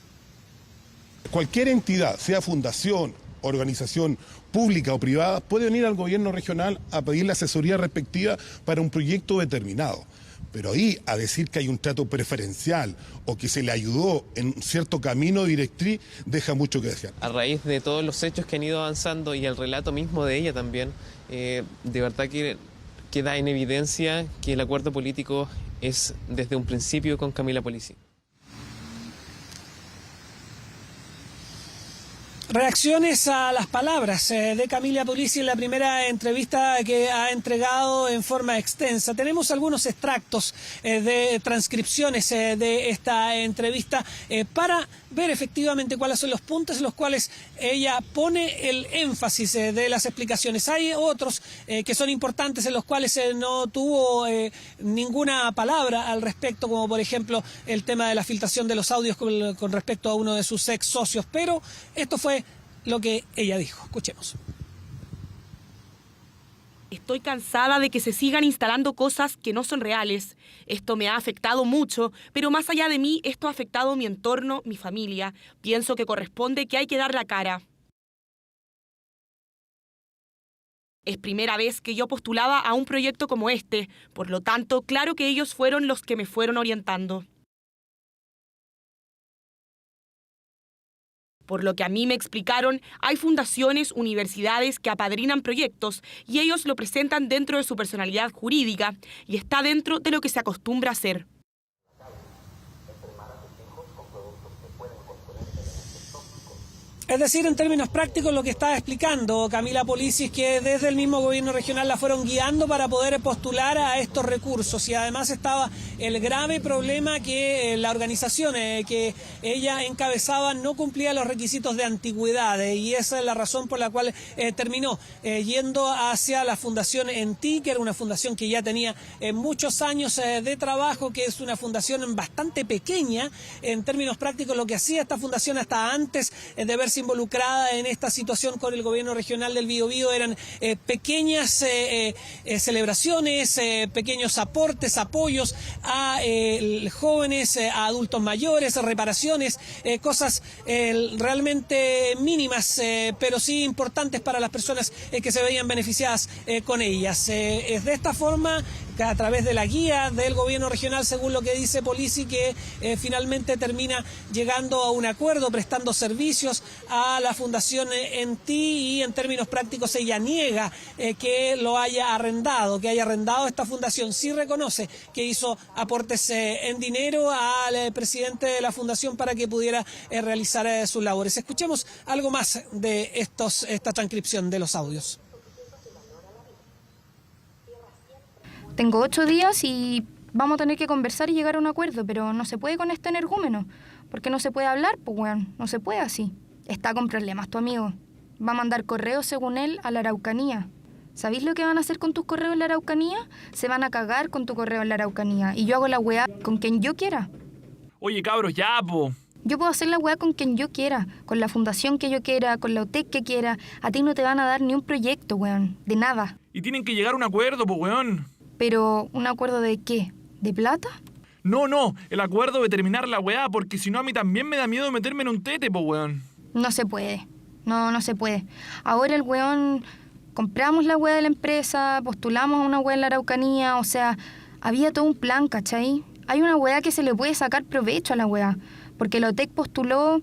Speaker 22: Cualquier entidad, sea fundación, organización pública o privada, puede venir al gobierno regional a pedir la asesoría respectiva para un proyecto determinado. Pero ahí, a decir que hay un trato preferencial o que se le ayudó en un cierto camino directriz, deja mucho que desear.
Speaker 23: A raíz de todos los hechos que han ido avanzando y el relato mismo de ella también, de verdad que queda en evidencia que el acuerdo político es desde un principio con Camila Polisi.
Speaker 19: Reacciones a las palabras de Camila Polisi en la primera entrevista que ha entregado en forma extensa. Tenemos algunos extractos de transcripciones de esta entrevista para ver efectivamente cuáles son los puntos en los cuales ella pone el énfasis de las explicaciones. Hay otros que son importantes en los cuales no tuvo ninguna palabra al respecto, como por ejemplo el tema de la filtración de los audios con respecto a uno de sus ex socios, pero esto fue lo que ella dijo. Escuchemos.
Speaker 1: Estoy cansada de que se sigan instalando cosas que no son reales. Esto me ha afectado mucho, pero más allá de mí, esto ha afectado mi entorno, mi familia. Pienso que corresponde que hay que dar la cara. Es primera vez que yo postulaba a un proyecto como este, por lo tanto, claro que ellos fueron los que me fueron orientando. Por lo que a mí me explicaron, hay fundaciones, universidades que apadrinan proyectos y ellos lo presentan dentro de su personalidad jurídica y está dentro de lo que se acostumbra a hacer.
Speaker 19: Es decir, en términos prácticos, lo que está explicando Camila Polisi es que desde el mismo gobierno regional la fueron guiando para poder postular a estos recursos, y además estaba el grave problema que la organización que ella encabezaba no cumplía los requisitos de antigüedad, y esa es la razón por la cual terminó yendo hacia la Fundación ENTI, que era una fundación que ya tenía muchos años de trabajo, que es una fundación bastante pequeña. En términos prácticos, lo que hacía esta fundación hasta antes de verse involucrada en esta situación con el gobierno regional del Biobío eran pequeñas celebraciones, pequeños aportes, apoyos a jóvenes, a adultos mayores, reparaciones, cosas realmente mínimas, pero sí importantes para las personas que se veían beneficiadas con ellas. Es de esta forma, a través de la guía del gobierno regional, según lo que dice Polisi, que finalmente termina llegando a un acuerdo, prestando servicios a la Fundación ENTI, y en términos prácticos ella niega que lo haya arrendado, que haya arrendado esta fundación. Sí reconoce que hizo aportes en dinero al presidente de la fundación para que pudiera realizar sus labores. Escuchemos algo más de esta transcripción de los audios.
Speaker 4: Tengo 8 días y vamos a tener que conversar y llegar a un acuerdo, pero no se puede con este energúmeno, porque no se puede hablar, pues weón, no se puede así. Está con problemas tu amigo. Va a mandar correos, según él, a la Araucanía. ¿Sabéis lo que van a hacer con tus correos en la Araucanía? Se van a cagar con tu correo en la Araucanía, y yo hago la weá con quien yo quiera.
Speaker 6: Oye, cabros, ya, po.
Speaker 4: Yo puedo hacer la weá con quien yo quiera, con la fundación que yo quiera, con la UTEC que quiera. A ti no te van a dar ni un proyecto, weón, de nada.
Speaker 6: Y tienen que llegar a un acuerdo, po, weón.
Speaker 4: Pero, ¿un acuerdo de qué? ¿De plata?
Speaker 6: No, el acuerdo de terminar la weá, porque si no a mí también me da miedo meterme en un tete, po, weón.
Speaker 4: No se puede. No se puede. Ahora el weón, compramos la weá de la empresa, postulamos a una weá en la Araucanía, o sea, había todo un plan, ¿cachai? Hay una weá que se le puede sacar provecho a la weá, porque la OTEC postuló,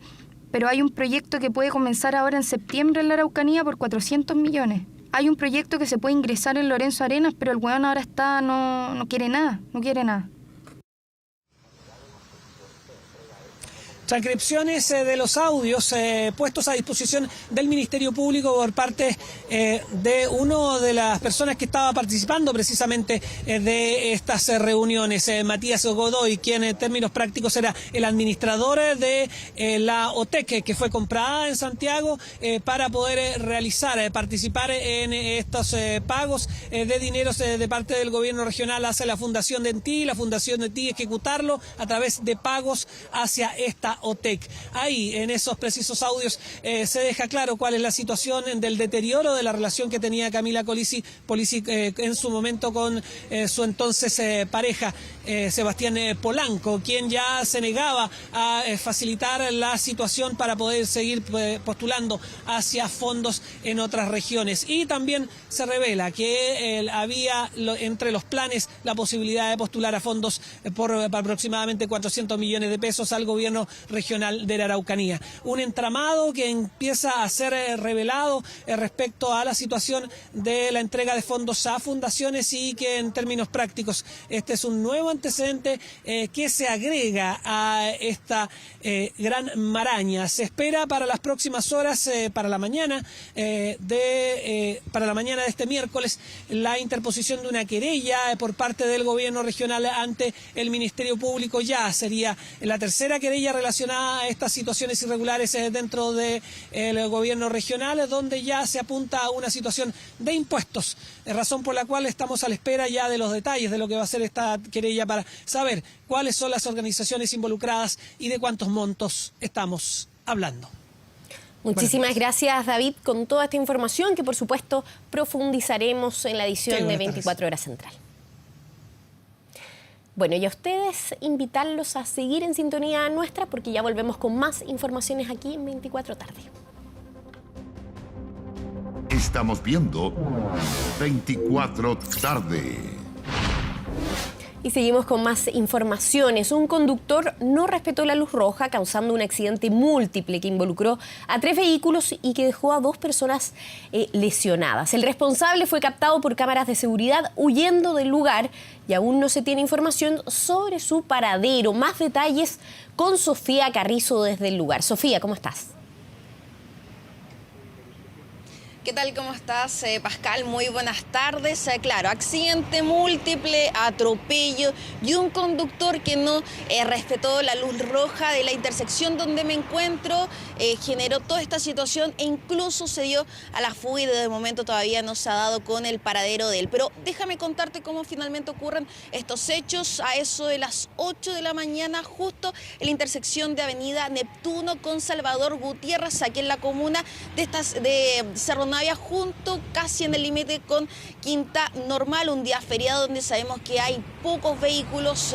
Speaker 4: pero hay un proyecto que puede comenzar ahora en septiembre en la Araucanía por 400 millones. Hay un proyecto que se puede ingresar en Lorenzo Arenas, pero el weón ahora está, no quiere nada.
Speaker 19: Transcripciones de los audios puestos a disposición del Ministerio Público por parte de una de las personas que estaba participando precisamente de estas reuniones, Matías Godoy, quien en términos prácticos era el administrador de la OTEC, que fue comprada en Santiago para poder participar en estos pagos de dineros de parte del gobierno regional hacia la Fundación de ENTI, la Fundación de ENTI ejecutarlo a través de pagos hacia esta OTEC. Ahí, en esos precisos audios, se deja claro cuál es la situación del deterioro de la relación que tenía Camila Polisi en su momento con su entonces pareja, Sebastián Polanco, quien ya se negaba a facilitar la situación para poder seguir postulando hacia fondos en otras regiones. Y también se revela que había entre los planes la posibilidad de postular a fondos por aproximadamente 400 millones de pesos al gobierno Regional de la Araucanía. Un entramado que empieza a ser revelado respecto a la situación de la entrega de fondos a fundaciones y que en términos prácticos este es un nuevo antecedente que se agrega a esta gran maraña. Se espera para las próximas horas, para la mañana de este miércoles, la interposición de una querella por parte del gobierno regional ante el Ministerio Público. Ya sería la tercera querella relacionada a estas situaciones irregulares dentro del gobierno regional, donde ya se apunta a una situación de impuestos, razón por la cual estamos a la espera ya de los detalles de lo que va a ser esta querella para saber cuáles son las organizaciones involucradas y de cuántos montos estamos hablando.
Speaker 2: Muchísimas gracias, David, con toda esta información que, por supuesto, profundizaremos en la edición de 24 Horas Central. Bueno, y a ustedes invitarlos a seguir en sintonía nuestra porque ya volvemos con más informaciones aquí en 24 Tarde.
Speaker 3: Estamos viendo 24 Tarde.
Speaker 2: Y seguimos con más informaciones. Un conductor no respetó la luz roja, causando un accidente múltiple que involucró a 3 vehículos y que dejó a 2 personas lesionadas. El responsable fue captado por cámaras de seguridad huyendo del lugar y aún no se tiene información sobre su paradero. Más detalles con Sofía Carrizo desde el lugar. Sofía, ¿cómo estás?
Speaker 5: ¿Qué tal? ¿Cómo estás, Pascal? Muy buenas tardes. Claro, accidente múltiple, atropello y un conductor que no respetó la luz roja de la intersección donde me encuentro, generó toda esta situación e incluso se dio a la fuga y de momento todavía no se ha dado con el paradero de él. Pero déjame contarte cómo finalmente ocurren estos hechos. A eso de las 8 de la mañana, justo en la intersección de Avenida Neptuno con Salvador Gutiérrez, aquí en la comuna de Cerro Navia, junto casi en el límite con Quinta Normal, un día feriado donde sabemos que hay pocos vehículos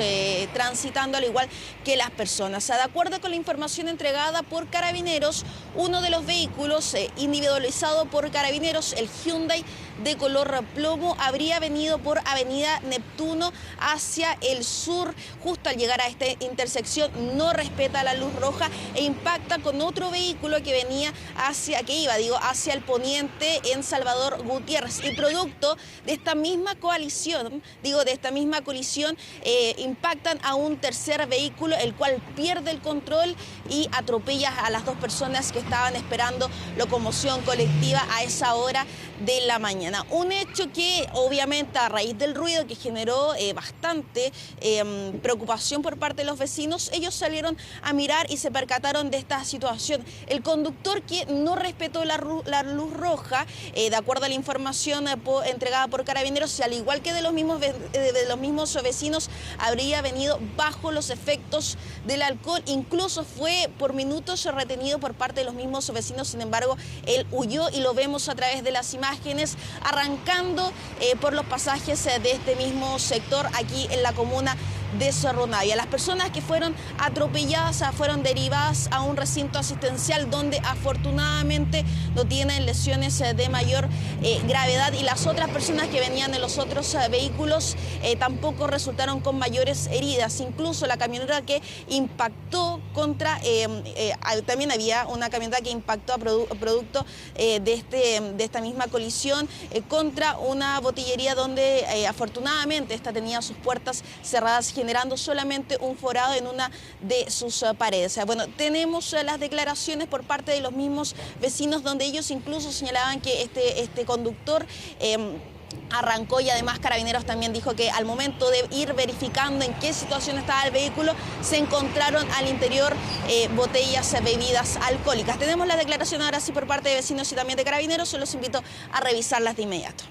Speaker 5: transitando, al igual que las personas. De acuerdo con la información entregada por Carabineros, uno de los vehículos individualizado por Carabineros, el Hyundai de color plomo, habría venido por Avenida Neptuno hacia el sur. Justo al llegar a esta intersección no respeta la luz roja e impacta con otro vehículo que venía hacia el poniente en Salvador Gutiérrez. Y producto de esta misma colisión, impactan a un tercer vehículo, el cual pierde el control y atropella a las 2 personas que estaban esperando locomoción colectiva a esa hora de la mañana. Un hecho que obviamente a raíz del ruido que generó bastante preocupación por parte de los vecinos, ellos salieron a mirar y se percataron de esta situación. El conductor que no respetó la luz roja, de acuerdo a la información entregada por Carabineros, y al igual que de los mismos vecinos, habría venido bajo los efectos del alcohol. Incluso fue por minutos retenido por parte de los mismos vecinos. Sin embargo, él huyó y lo vemos a través de las imágenes arrancando por los pasajes de este mismo sector aquí en la comuna de Cerro Navia. Las personas que fueron atropelladas fueron derivadas a un recinto asistencial donde afortunadamente no tienen lesiones de mayor gravedad, y las otras personas que venían en los otros vehículos tampoco resultaron con mayores heridas. Incluso la camioneta que impactó también había una camioneta que impactó a producto de esta misma colisión contra una botillería donde afortunadamente esta tenía sus puertas cerradas, generando solamente un forado en una de sus paredes. Bueno, tenemos las declaraciones por parte de los mismos vecinos, donde ellos incluso señalaban que este conductor arrancó, y además Carabineros también dijo que al momento de ir verificando en qué situación estaba el vehículo, se encontraron al interior botellas, bebidas alcohólicas. Tenemos la declaración ahora sí por parte de vecinos y también de Carabineros, los invito a revisarlas de inmediato.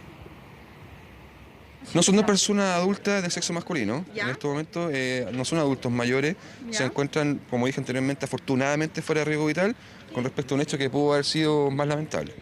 Speaker 10: No son 2 personas adultas de sexo masculino. ¿Ya? En este momento no son adultos mayores. ¿Ya? Se encuentran, como dije anteriormente, afortunadamente fuera de riesgo vital con respecto a un hecho que pudo haber sido más lamentable.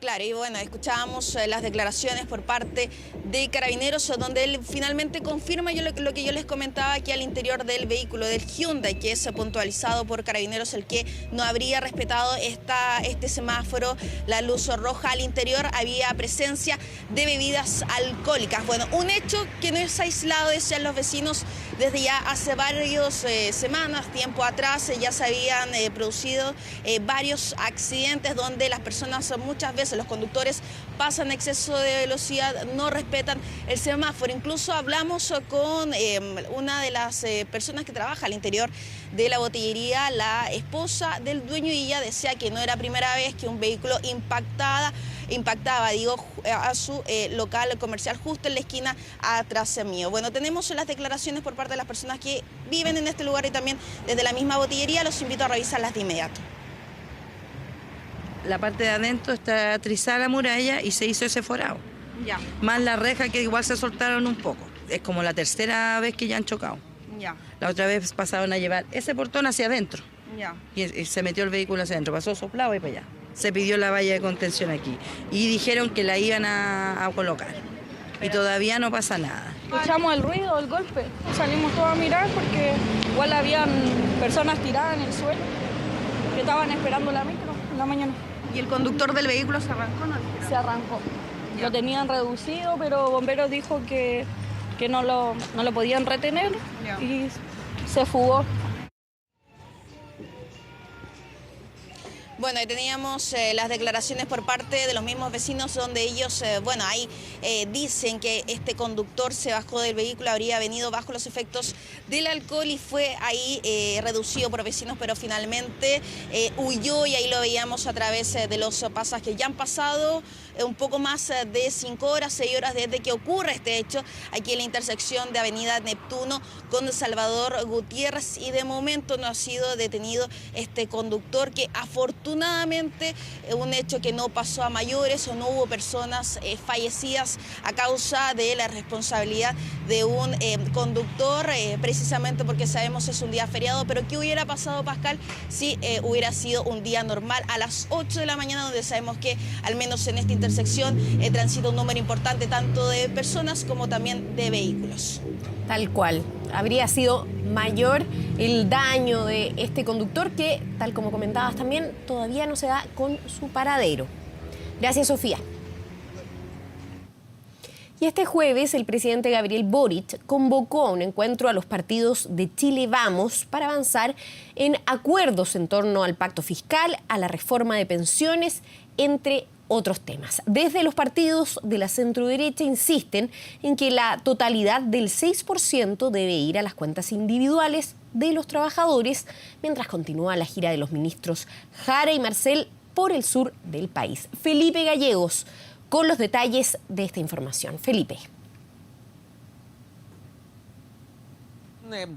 Speaker 5: Claro. Claro, y bueno, escuchábamos las declaraciones por parte de Carabineros, donde él finalmente confirma lo que yo les comentaba, que al interior del vehículo del Hyundai, que es puntualizado por Carabineros, el que no habría respetado este semáforo, la luz roja, al interior había presencia de bebidas alcohólicas. Bueno, un hecho que no es aislado, decían los vecinos, desde ya hace varias semanas, tiempo atrás, ya se habían producido varios accidentes donde las personas muchas veces, los conductores, pasan exceso de velocidad, no respetan el semáforo. Incluso hablamos con una de las personas que trabaja al interior de la botillería, la esposa del dueño, y ella decía que no era primera vez que un vehículo impactaba a su local comercial justo en la esquina atrás mío. Bueno, tenemos las declaraciones por parte de las personas que viven en este lugar y también desde la misma botillería. Los invito a revisarlas de inmediato.
Speaker 8: La parte de adentro está trizada la muralla y se hizo ese forado. Ya. Más la reja, que igual se soltaron un poco. Es como la tercera vez que ya han chocado.
Speaker 5: Ya.
Speaker 8: La otra vez pasaron a llevar ese portón hacia adentro.
Speaker 5: Ya.
Speaker 8: Y se metió el vehículo hacia adentro, pasó soplado y para allá. Se pidió la valla de contención aquí. Y dijeron que la iban a colocar. Y todavía no pasa nada.
Speaker 9: Escuchamos el ruido, el golpe. Salimos todos a mirar porque igual habían personas tiradas en el suelo que estaban esperando la micro en la mañana.
Speaker 5: ¿Y el conductor del vehículo se arrancó, no?
Speaker 9: Se arrancó. Lo tenían reducido, pero bomberos dijo que no lo podían retener y se fugó.
Speaker 5: Bueno, ahí teníamos las declaraciones por parte de los mismos vecinos donde ellos, ahí dicen que este conductor se bajó del vehículo, habría venido bajo los efectos del alcohol y fue ahí reducido por vecinos, pero finalmente huyó, y ahí lo veíamos a través de los pasajes que ya han pasado un poco más de 5 horas, 6 horas desde que ocurre este hecho aquí en la intersección de Avenida Neptuno con Salvador Gutiérrez, y de momento no ha sido detenido este conductor, que afortunadamente un hecho que no pasó a mayores, o no hubo personas fallecidas a causa de la responsabilidad de un conductor, precisamente porque sabemos es un día feriado. Pero ¿qué hubiera pasado, Pascal, si hubiera sido un día normal a las 8 de la mañana, donde sabemos que al menos en esta intersección transita un número importante tanto de personas como también de vehículos?
Speaker 2: Tal cual. Habría sido mayor el daño de este conductor, que, tal como comentabas también, todavía no se da con su paradero. Gracias, Sofía. Y este jueves el presidente Gabriel Boric convocó a un encuentro a los partidos de Chile Vamos para avanzar en acuerdos en torno al pacto fiscal, a la reforma de pensiones, entre otros temas. Desde los partidos de la centroderecha insisten en que la totalidad del 6% debe ir a las cuentas individuales de los trabajadores, mientras continúa la gira de los ministros Jara y Marcel por el sur del país. Felipe Gallegos con los detalles de esta información. Felipe.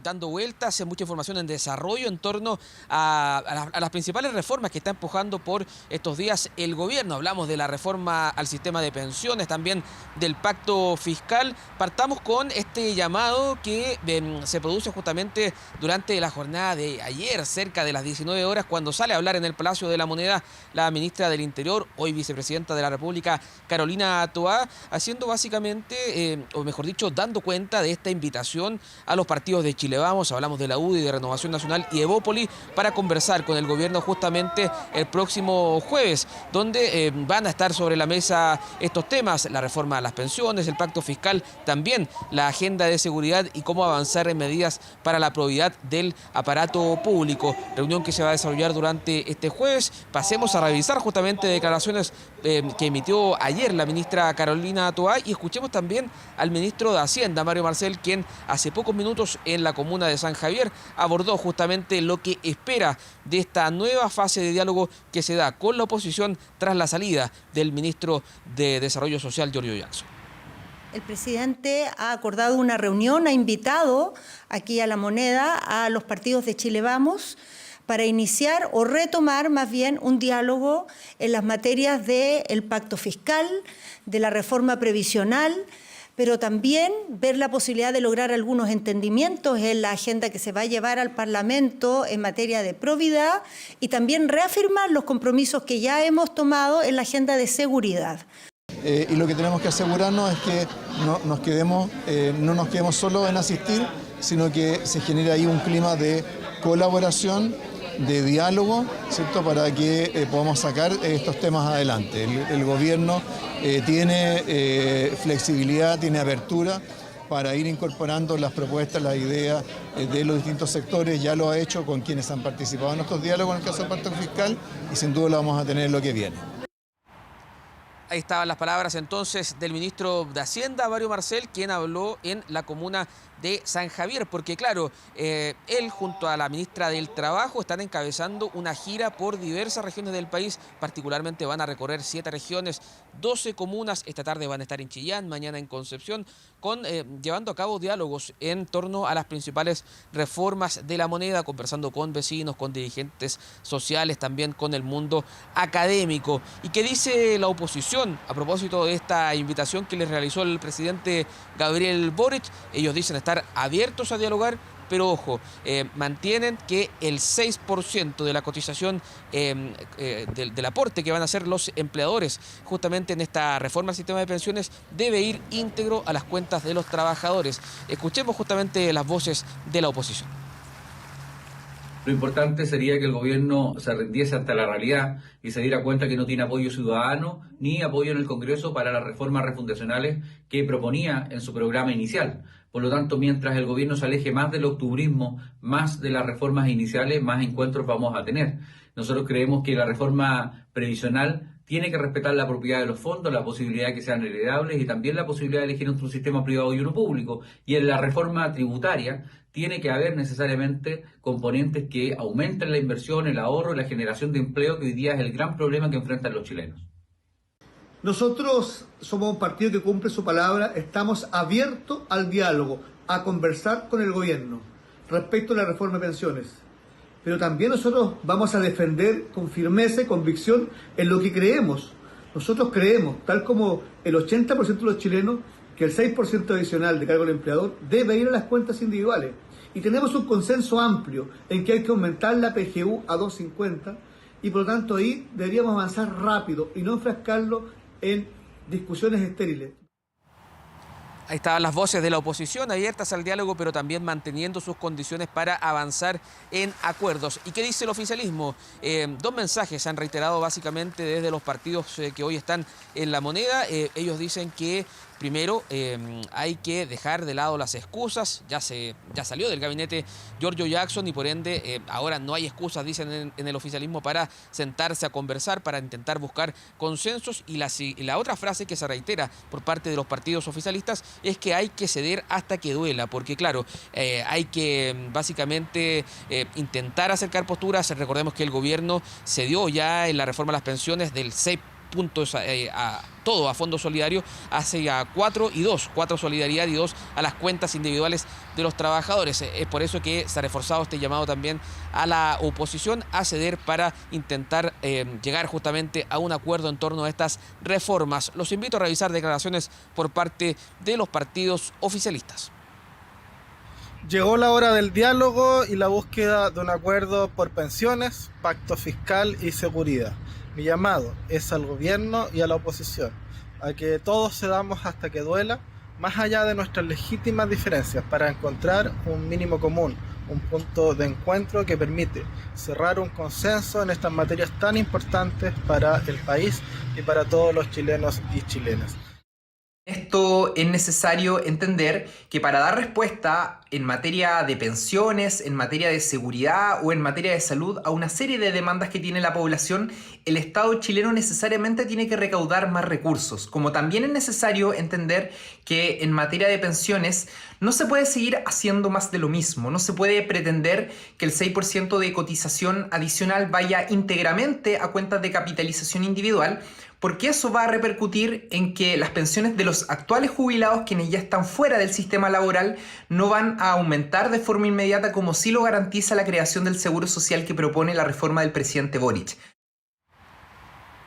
Speaker 11: Dando vueltas, mucha información en desarrollo en torno a las principales reformas que está empujando por estos días el gobierno. Hablamos de la reforma al sistema de pensiones, también del pacto fiscal. Partamos con este llamado que se produce justamente durante la jornada de ayer, cerca de las 19 horas, cuando sale a hablar en el Palacio de la Moneda la ministra del Interior, hoy vicepresidenta de la República, Carolina Toá, haciendo básicamente, o mejor dicho, dando cuenta de esta invitación a los partidos de Chile Vamos, hablamos de la UDI, de Renovación Nacional y Evópoli, para conversar con el gobierno justamente el próximo jueves, donde van a estar sobre la mesa estos temas: la reforma a las pensiones, el pacto fiscal, también la agenda de seguridad y cómo avanzar en medidas para la probidad del aparato público. Reunión que se va a desarrollar durante este jueves. Pasemos a revisar justamente declaraciones que emitió ayer la ministra Carolina Toá, y escuchemos también al ministro de Hacienda, Mario Marcel, quien hace pocos minutos en la comuna de San Javier abordó justamente lo que espera de esta nueva fase de diálogo que se da con la oposición tras la salida del ministro de Desarrollo Social, Giorgio Jackson.
Speaker 24: El presidente ha acordado una reunión, ha invitado aquí a La Moneda a los partidos de Chile Vamos para iniciar o retomar más bien un diálogo en las materias del pacto fiscal, de la reforma previsional, pero también ver la posibilidad de lograr algunos entendimientos en la agenda que se va a llevar al Parlamento en materia de probidad y también reafirmar los compromisos que ya hemos tomado en la agenda de seguridad.
Speaker 12: Y lo que tenemos que asegurarnos es que no nos quedemos solo en asistir, sino que se genere ahí un clima de colaboración, de diálogo, ¿cierto?, para que podamos sacar estos temas adelante. El gobierno tiene flexibilidad, tiene apertura para ir incorporando las propuestas, las ideas de los distintos sectores. Ya lo ha hecho con quienes han participado en estos diálogos en el caso del pacto fiscal y sin duda lo vamos a tener en lo que viene.
Speaker 11: Ahí estaban las palabras entonces del ministro de Hacienda, Mario Marcel, quien habló en la comuna de San Javier, porque claro, él junto a la ministra del Trabajo están encabezando una gira por diversas regiones del país, particularmente van a recorrer 7 regiones, 12 comunas, esta tarde van a estar en Chillán, mañana en Concepción, llevando a cabo diálogos en torno a las principales reformas de la moneda, conversando con vecinos, con dirigentes sociales, también con el mundo académico. ¿Y qué dice la oposición a propósito de esta invitación que les realizó el presidente Gabriel Boric? Ellos dicen estar abiertos a dialogar, pero ojo, mantienen que el 6% de la cotización del aporte que van a hacer los empleadores justamente en esta reforma al sistema de pensiones debe ir íntegro a las cuentas de los trabajadores. Escuchemos justamente las voces de la oposición.
Speaker 13: Lo importante sería que el gobierno se rindiese ante la realidad y se diera cuenta que no tiene apoyo ciudadano ni apoyo en el Congreso para las reformas refundacionales que proponía en su programa inicial. Por lo tanto, mientras el gobierno se aleje más del octubrismo, más de las reformas iniciales, más encuentros vamos a tener. Nosotros creemos que la reforma previsional tiene que respetar la propiedad de los fondos, la posibilidad de que sean heredables y también la posibilidad de elegir entre un sistema privado y uno público. Y en la reforma tributaria tiene que haber necesariamente componentes que aumenten la inversión, el ahorro y la generación de empleo, que hoy día es el gran problema que enfrentan los chilenos.
Speaker 14: Nosotros somos un partido que cumple su palabra, estamos abiertos al diálogo, a conversar con el gobierno respecto a la reforma de pensiones. Pero también nosotros vamos a defender con firmeza y convicción en lo que creemos. Nosotros creemos, tal como el 80% de los chilenos, que el 6% adicional de cargo del empleador debe ir a las cuentas individuales. Y tenemos un consenso amplio en que hay que aumentar la PGU a 2.50 y por lo tanto ahí deberíamos avanzar rápido y no enfrascarlo en discusiones estériles.
Speaker 11: Ahí estaban las voces de la oposición abiertas al diálogo, pero también manteniendo sus condiciones para avanzar en acuerdos. ¿Y qué dice el oficialismo? 2 mensajes se han reiterado básicamente desde los partidos que hoy están en la moneda. Ellos dicen que primero, hay que dejar de lado las excusas. Ya salió del gabinete Giorgio Jackson y por ende ahora no hay excusas, dicen en el oficialismo, para sentarse a conversar, para intentar buscar consensos. Y la otra frase que se reitera por parte de los partidos oficialistas es que hay que ceder hasta que duela, porque claro, hay que básicamente intentar acercar posturas. Recordemos que el gobierno cedió ya en la reforma a las pensiones del 6 puntos a Fondo Solidario hacia 4 solidaridad y 2 a las cuentas individuales de los trabajadores. Es por eso que se ha reforzado este llamado también a la oposición a ceder para intentar llegar justamente a un acuerdo en torno a estas reformas. Los invito a revisar declaraciones por parte de los partidos oficialistas.
Speaker 15: Llegó la hora del diálogo y la búsqueda de un acuerdo por pensiones, pacto fiscal y seguridad. Mi llamado es al gobierno y a la oposición, a que todos cedamos hasta que duela, más allá de nuestras legítimas diferencias, para encontrar un mínimo común, un punto de encuentro que permite cerrar un consenso en estas materias tan importantes para el país y para todos los chilenos y chilenas.
Speaker 25: Esto es necesario entender que para dar respuesta en materia de pensiones, en materia de seguridad o en materia de salud a una serie de demandas que tiene la población, el Estado chileno necesariamente tiene que recaudar más recursos. Como también es necesario entender que en materia de pensiones no se puede seguir haciendo más de lo mismo. No se puede pretender que el 6% de cotización adicional vaya íntegramente a cuentas de capitalización individual, porque eso va a repercutir en que las pensiones de los actuales jubilados, quienes ya están fuera del sistema laboral, no van a aumentar de forma inmediata, como sí lo garantiza la creación del seguro social que propone la reforma del presidente Boric.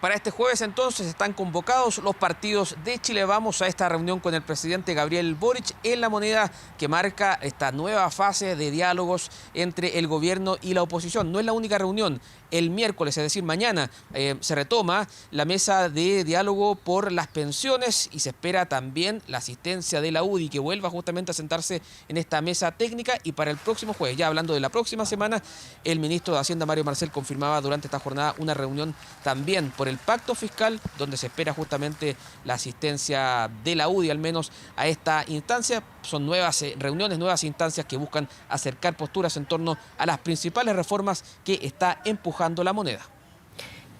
Speaker 11: Para este jueves entonces están convocados los partidos de Chile Vamos a esta reunión con el presidente Gabriel Boric en La Moneda, que marca esta nueva fase de diálogos entre el gobierno y la oposición. No es la única reunión. El miércoles, es decir, mañana, se retoma la mesa de diálogo por las pensiones y se espera también la asistencia de la UDI, que vuelva justamente a sentarse en esta mesa técnica. Y para el próximo jueves, ya hablando de la próxima semana, el ministro de Hacienda, Mario Marcel, confirmaba durante esta jornada una reunión también por el pacto fiscal, donde se espera justamente la asistencia de la UDI, al menos a esta instancia. Son nuevas reuniones, nuevas instancias que buscan acercar posturas en torno a las principales reformas que está empujando La Moneda.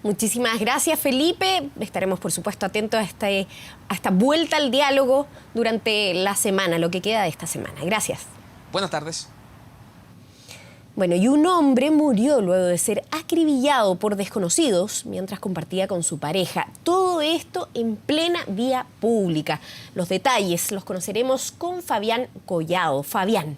Speaker 2: Muchísimas gracias, Felipe. Estaremos, por supuesto, atentos a esta vuelta al diálogo durante la semana, lo que queda de esta semana. Gracias.
Speaker 11: Buenas tardes.
Speaker 2: Bueno, y un hombre murió luego de ser acribillado por desconocidos mientras compartía con su pareja. Todo esto en plena vía pública. Los detalles los conoceremos con Fabián Collado. Fabián.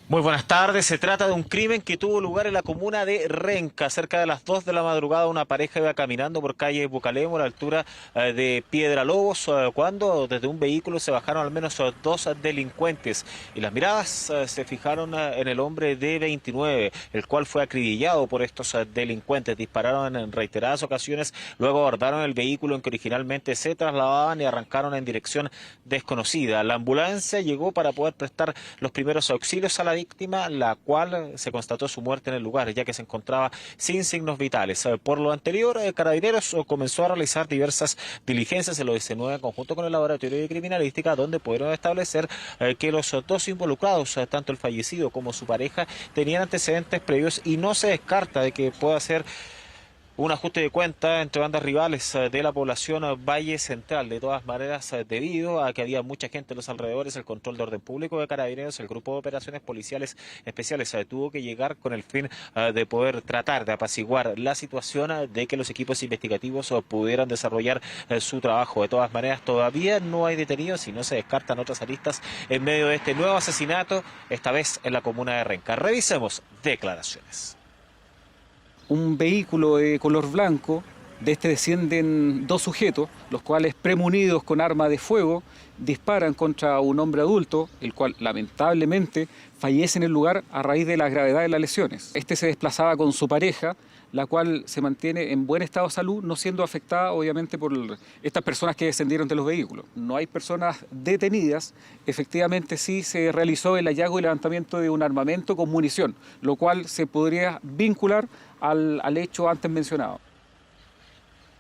Speaker 7: Muy buenas tardes. Se trata de un crimen que tuvo lugar en la comuna de Renca. Cerca de las 2 de la madrugada, una pareja iba caminando por calle Bucalemo a la altura de Piedra Lobos, cuando desde un vehículo se bajaron al menos 2 delincuentes. Y las miradas se fijaron en el hombre de 29, el cual fue acribillado por estos delincuentes. Dispararon en reiteradas ocasiones, luego abordaron el vehículo en que originalmente se trasladaban y arrancaron en dirección desconocida. La ambulancia llegó para poder prestar los primeros auxilios a la víctima, la cual se constató su muerte en el lugar, ya que se encontraba sin signos vitales. Por lo anterior, Carabineros comenzó a realizar diversas diligencias en lo 19 en conjunto con el Laboratorio de Criminalística, donde pudieron establecer que los dos involucrados, tanto el fallecido como su pareja, tenían antecedentes previos y no se descarta de que pueda ser un ajuste de cuenta entre bandas rivales de la población Valle Central. De todas maneras, debido a que había mucha gente en los alrededores, el control de orden público de Carabineros, el grupo de operaciones policiales especiales tuvo que llegar con el fin de poder tratar de apaciguar la situación, de que los equipos investigativos pudieran desarrollar su trabajo. De todas maneras, todavía no hay detenidos y no se descartan otras aristas en medio de este nuevo asesinato, esta vez en la comuna de Renca. Revisemos declaraciones.
Speaker 16: Un vehículo de color blanco, de este descienden 2 sujetos, los cuales premunidos con arma de fuego disparan contra un hombre adulto, el cual lamentablemente fallece en el lugar a raíz de la gravedad de las lesiones. Este se desplazaba con su pareja, la cual se mantiene en buen estado de salud, no siendo afectada obviamente por estas personas que descendieron de los vehículos. No hay personas detenidas, efectivamente sí se realizó el hallazgo y levantamiento de un armamento con munición, lo cual se podría vincular al hecho antes mencionado.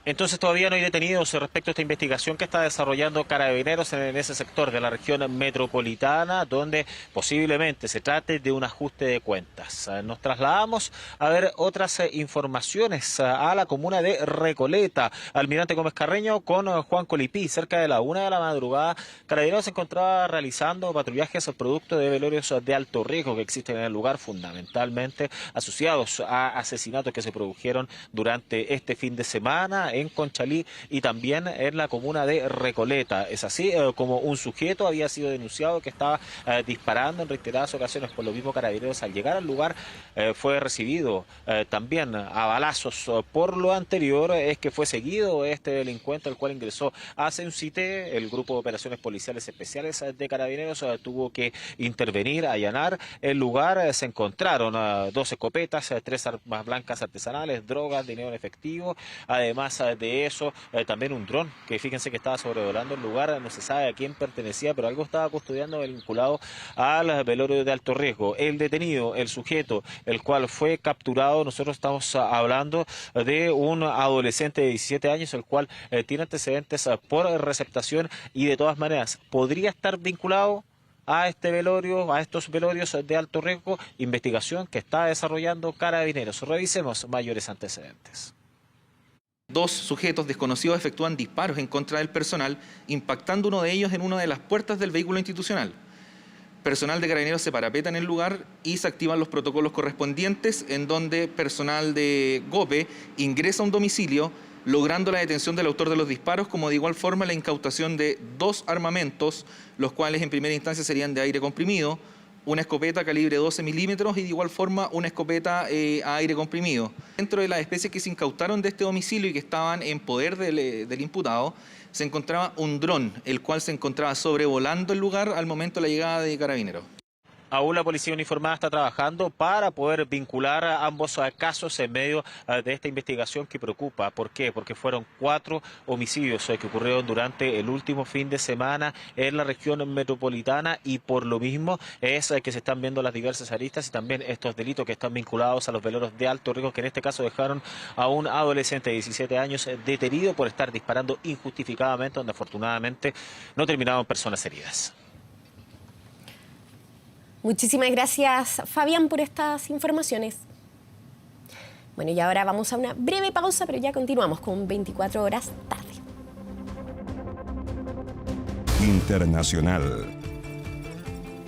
Speaker 7: Entonces todavía no hay detenidos respecto a esta investigación que está desarrollando Carabineros en ese sector de la región metropolitana, donde posiblemente se trate de un ajuste de cuentas. Nos trasladamos a ver otras informaciones a la comuna de Recoleta. Almirante Gómez Carreño con Juan Colipí. Cerca de la 1 de la madrugada, Carabineros se encontraba realizando patrullajes producto de velorios de alto riesgo que existen en el lugar, fundamentalmente asociados a asesinatos que se produjeron durante este fin de semana en Conchalí y también en la comuna de Recoleta. Es así como un sujeto había sido denunciado que estaba disparando en reiteradas ocasiones. Por lo mismo, Carabineros al llegar al lugar fue recibido también a balazos. Por lo anterior es que fue seguido este delincuente, el cual ingresó a Ceucite. El grupo de operaciones policiales especiales de Carabineros tuvo que intervenir, allanar el lugar. Se encontraron 2 escopetas, 3 armas blancas artesanales, drogas, dinero en efectivo, además de eso, también un dron, que fíjense que estaba sobrevolando el lugar, no se sabe a quién pertenecía, pero algo estaba custodiando vinculado al velorio de alto riesgo. El detenido, el sujeto, el cual fue capturado, nosotros estamos hablando de un adolescente de 17 años, el cual tiene antecedentes por receptación y de todas maneras podría estar vinculado a este velorio, a estos velorios de alto riesgo, investigación que está desarrollando Carabineros. Revisemos mayores antecedentes.
Speaker 17: 2 sujetos desconocidos efectúan disparos en contra del personal, impactando uno de ellos en una de las puertas del vehículo institucional. Personal de Carabineros se parapeta en el lugar y se activan los protocolos correspondientes, en donde personal de GOPE ingresa a un domicilio, logrando la detención del autor de los disparos, como de igual forma la incautación de 2 armamentos, los cuales en primera instancia serían de aire comprimido, una escopeta calibre 12 milímetros y de igual forma una escopeta a aire comprimido. Dentro de las especies que se incautaron de este domicilio y que estaban en poder del imputado, se encontraba un dron, el cual se encontraba sobrevolando el lugar al momento de la llegada de Carabineros.
Speaker 7: Aún la policía uniformada está trabajando para poder vincular a ambos casos en medio de esta investigación que preocupa. ¿Por qué? Porque fueron 4 homicidios que ocurrieron durante el último fin de semana en la región metropolitana y por lo mismo es que se están viendo las diversas aristas y también estos delitos que están vinculados a los veleros de alto riesgo que en este caso dejaron a un adolescente de 17 años detenido por estar disparando injustificadamente, donde afortunadamente no terminaron personas heridas.
Speaker 2: Muchísimas gracias, Fabián, por estas informaciones. Bueno, y ahora vamos a una breve pausa, pero ya continuamos con 24 horas tarde.
Speaker 18: Internacional.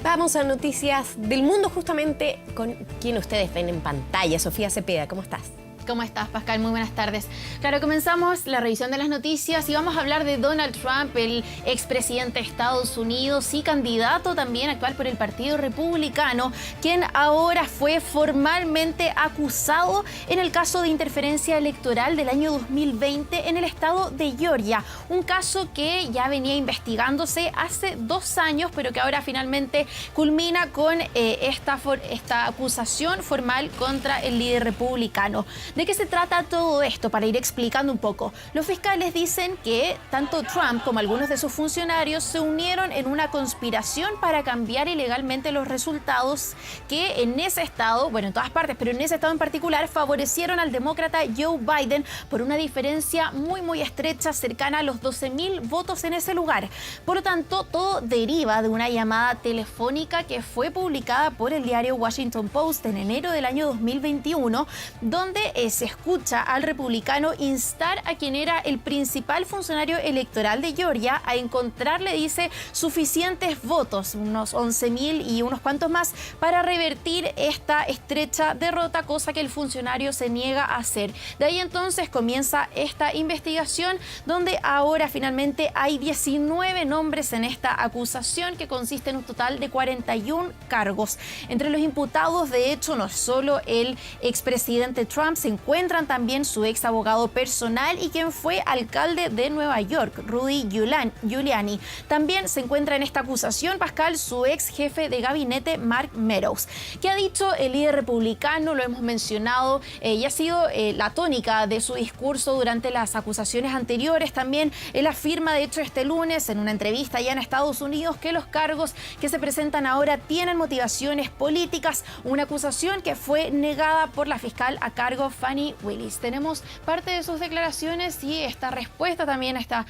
Speaker 2: Vamos a noticias del mundo justamente con quien ustedes ven en pantalla. Sofía Cepeda, ¿cómo estás?
Speaker 20: ¿Cómo estás, Pascal? Muy buenas tardes. Claro, comenzamos la revisión de las noticias y vamos a hablar de Donald Trump, el expresidente de Estados Unidos y candidato también actual por el Partido Republicano, quien ahora fue formalmente acusado en el caso de interferencia electoral del año 2020 en el estado de Georgia. Un caso que ya venía investigándose hace 2 años, pero que ahora finalmente culmina con esta acusación formal contra el líder republicano. ¿De qué se trata todo esto? Para ir explicando un poco. Los fiscales dicen que tanto Trump como algunos de sus funcionarios se unieron en una conspiración para cambiar ilegalmente los resultados que en ese estado, bueno, en todas partes, pero en ese estado en particular, favorecieron al demócrata Joe Biden por una diferencia muy estrecha, cercana a los 12.000 votos en ese lugar. Por lo tanto, todo deriva de una llamada telefónica que fue publicada por el diario Washington Post en enero del año 2021, donde se escucha al republicano instar a quien era el principal funcionario electoral de Georgia a encontrarle, dice, suficientes votos, unos 11.000 y unos cuantos más, para revertir esta estrecha derrota, cosa que el funcionario se niega a hacer. De ahí entonces comienza esta investigación, donde ahora finalmente hay 19 nombres en esta acusación, que consiste en un total de 41 cargos. Entre los imputados, de hecho, no solo el expresidente Trump, se encuentran también su ex abogado personal y quien fue alcalde de Nueva York, Rudy Giuliani. También se encuentra en esta acusación, Pascal, su ex jefe de gabinete, Mark Meadows. ¿Qué ha dicho el líder republicano? Lo hemos mencionado y ha sido la tónica de su discurso durante las acusaciones anteriores. También él afirma, de hecho, este lunes en una entrevista allá en Estados Unidos, que los cargos que se presentan ahora tienen motivaciones políticas, una acusación que fue negada por la fiscal a cargo Fani Willis. Tenemos parte de sus declaraciones y esta respuesta también a esta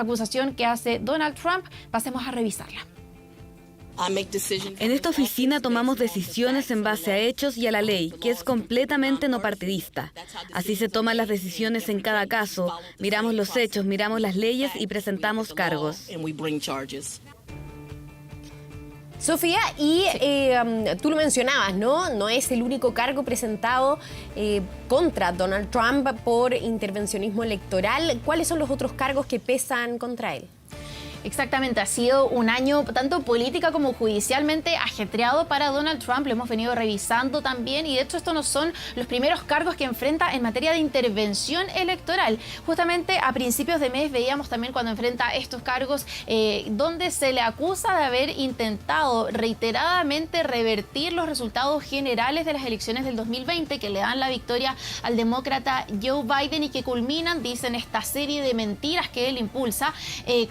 Speaker 20: acusación que hace Donald Trump. Pasemos a revisarla.
Speaker 21: En esta oficina tomamos decisiones en base a hechos y a la ley, que es completamente no partidista. Así se toman las decisiones en cada caso. Miramos los hechos, miramos las leyes y presentamos cargos.
Speaker 2: Sofía, y tú lo mencionabas, ¿no? No es el único cargo presentado contra Donald Trump por intervencionismo electoral. ¿Cuáles son los otros cargos que pesan contra él?
Speaker 20: Exactamente, ha sido un año tanto política como judicialmente ajetreado para Donald Trump. Lo hemos venido revisando también y de hecho estos no son los primeros cargos que enfrenta en materia de intervención electoral. Justamente a principios de mes veíamos también cuando enfrenta estos cargos donde se le acusa de haber intentado reiteradamente revertir los resultados generales de las elecciones del 2020 que le dan la victoria al demócrata Joe Biden y que culminan, dicen, esta serie de mentiras que él impulsa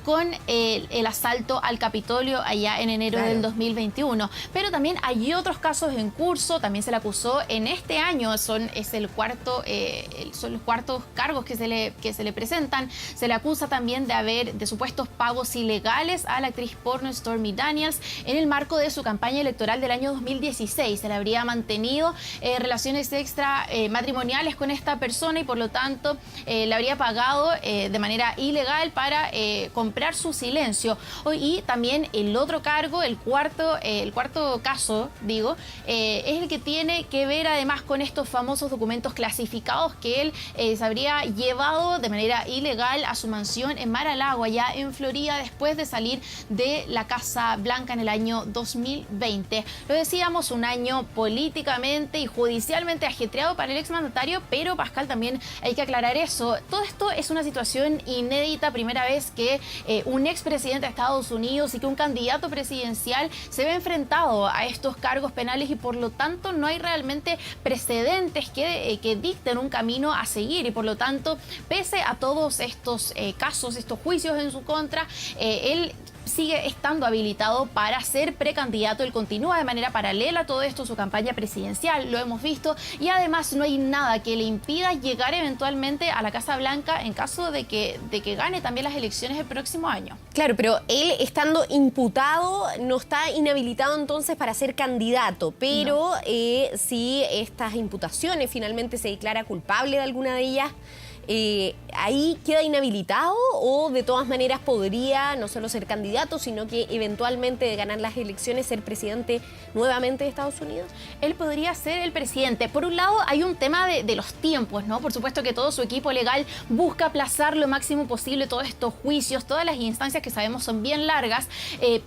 Speaker 20: con el asalto al Capitolio allá en enero del 2021. Pero también hay otros casos en curso, también se le acusó en este año, son los cuartos cargos que se le presentan. Se le acusa también de supuestos pagos ilegales a la actriz porno Stormy Daniels en el marco de su campaña electoral del año 2016. Se le habría mantenido relaciones extramatrimoniales con esta persona y por lo tanto le habría pagado de manera ilegal para comprar sus silencio. Y también el otro cargo, el cuarto caso, es el que tiene que ver además con estos famosos documentos clasificados que él se habría llevado de manera ilegal a su mansión en Mar-a-Lago, allá en Florida, después de salir de la Casa Blanca en el año 2020. Lo decíamos, un año políticamente y judicialmente ajetreado para el exmandatario, pero Pascal, también hay que aclarar eso. Todo esto es una situación inédita, primera vez que un expresidente de Estados Unidos y que un candidato presidencial se ve enfrentado a estos cargos penales y por lo tanto no hay realmente precedentes que dicten un camino a seguir y por lo tanto, pese a todos estos casos, estos juicios en su contra, él sigue estando habilitado para ser precandidato. Él continúa de manera paralela a todo esto su campaña presidencial, lo hemos visto, y además no hay nada que le impida llegar eventualmente a la Casa Blanca en caso de que gane también las elecciones el próximo año.
Speaker 2: Claro, pero él, estando imputado, no está inhabilitado entonces para ser candidato, pero no. Si estas imputaciones finalmente se declara culpable de alguna de ellas, ¿ahí queda inhabilitado o de todas maneras podría no solo ser candidato, sino que eventualmente de ganar las elecciones ser presidente nuevamente de Estados Unidos?
Speaker 20: Él podría ser el presidente. Por un lado hay un tema de los tiempos, ¿no? Por supuesto que todo su equipo legal busca aplazar lo máximo posible todos estos juicios, todas las instancias que sabemos son bien largas,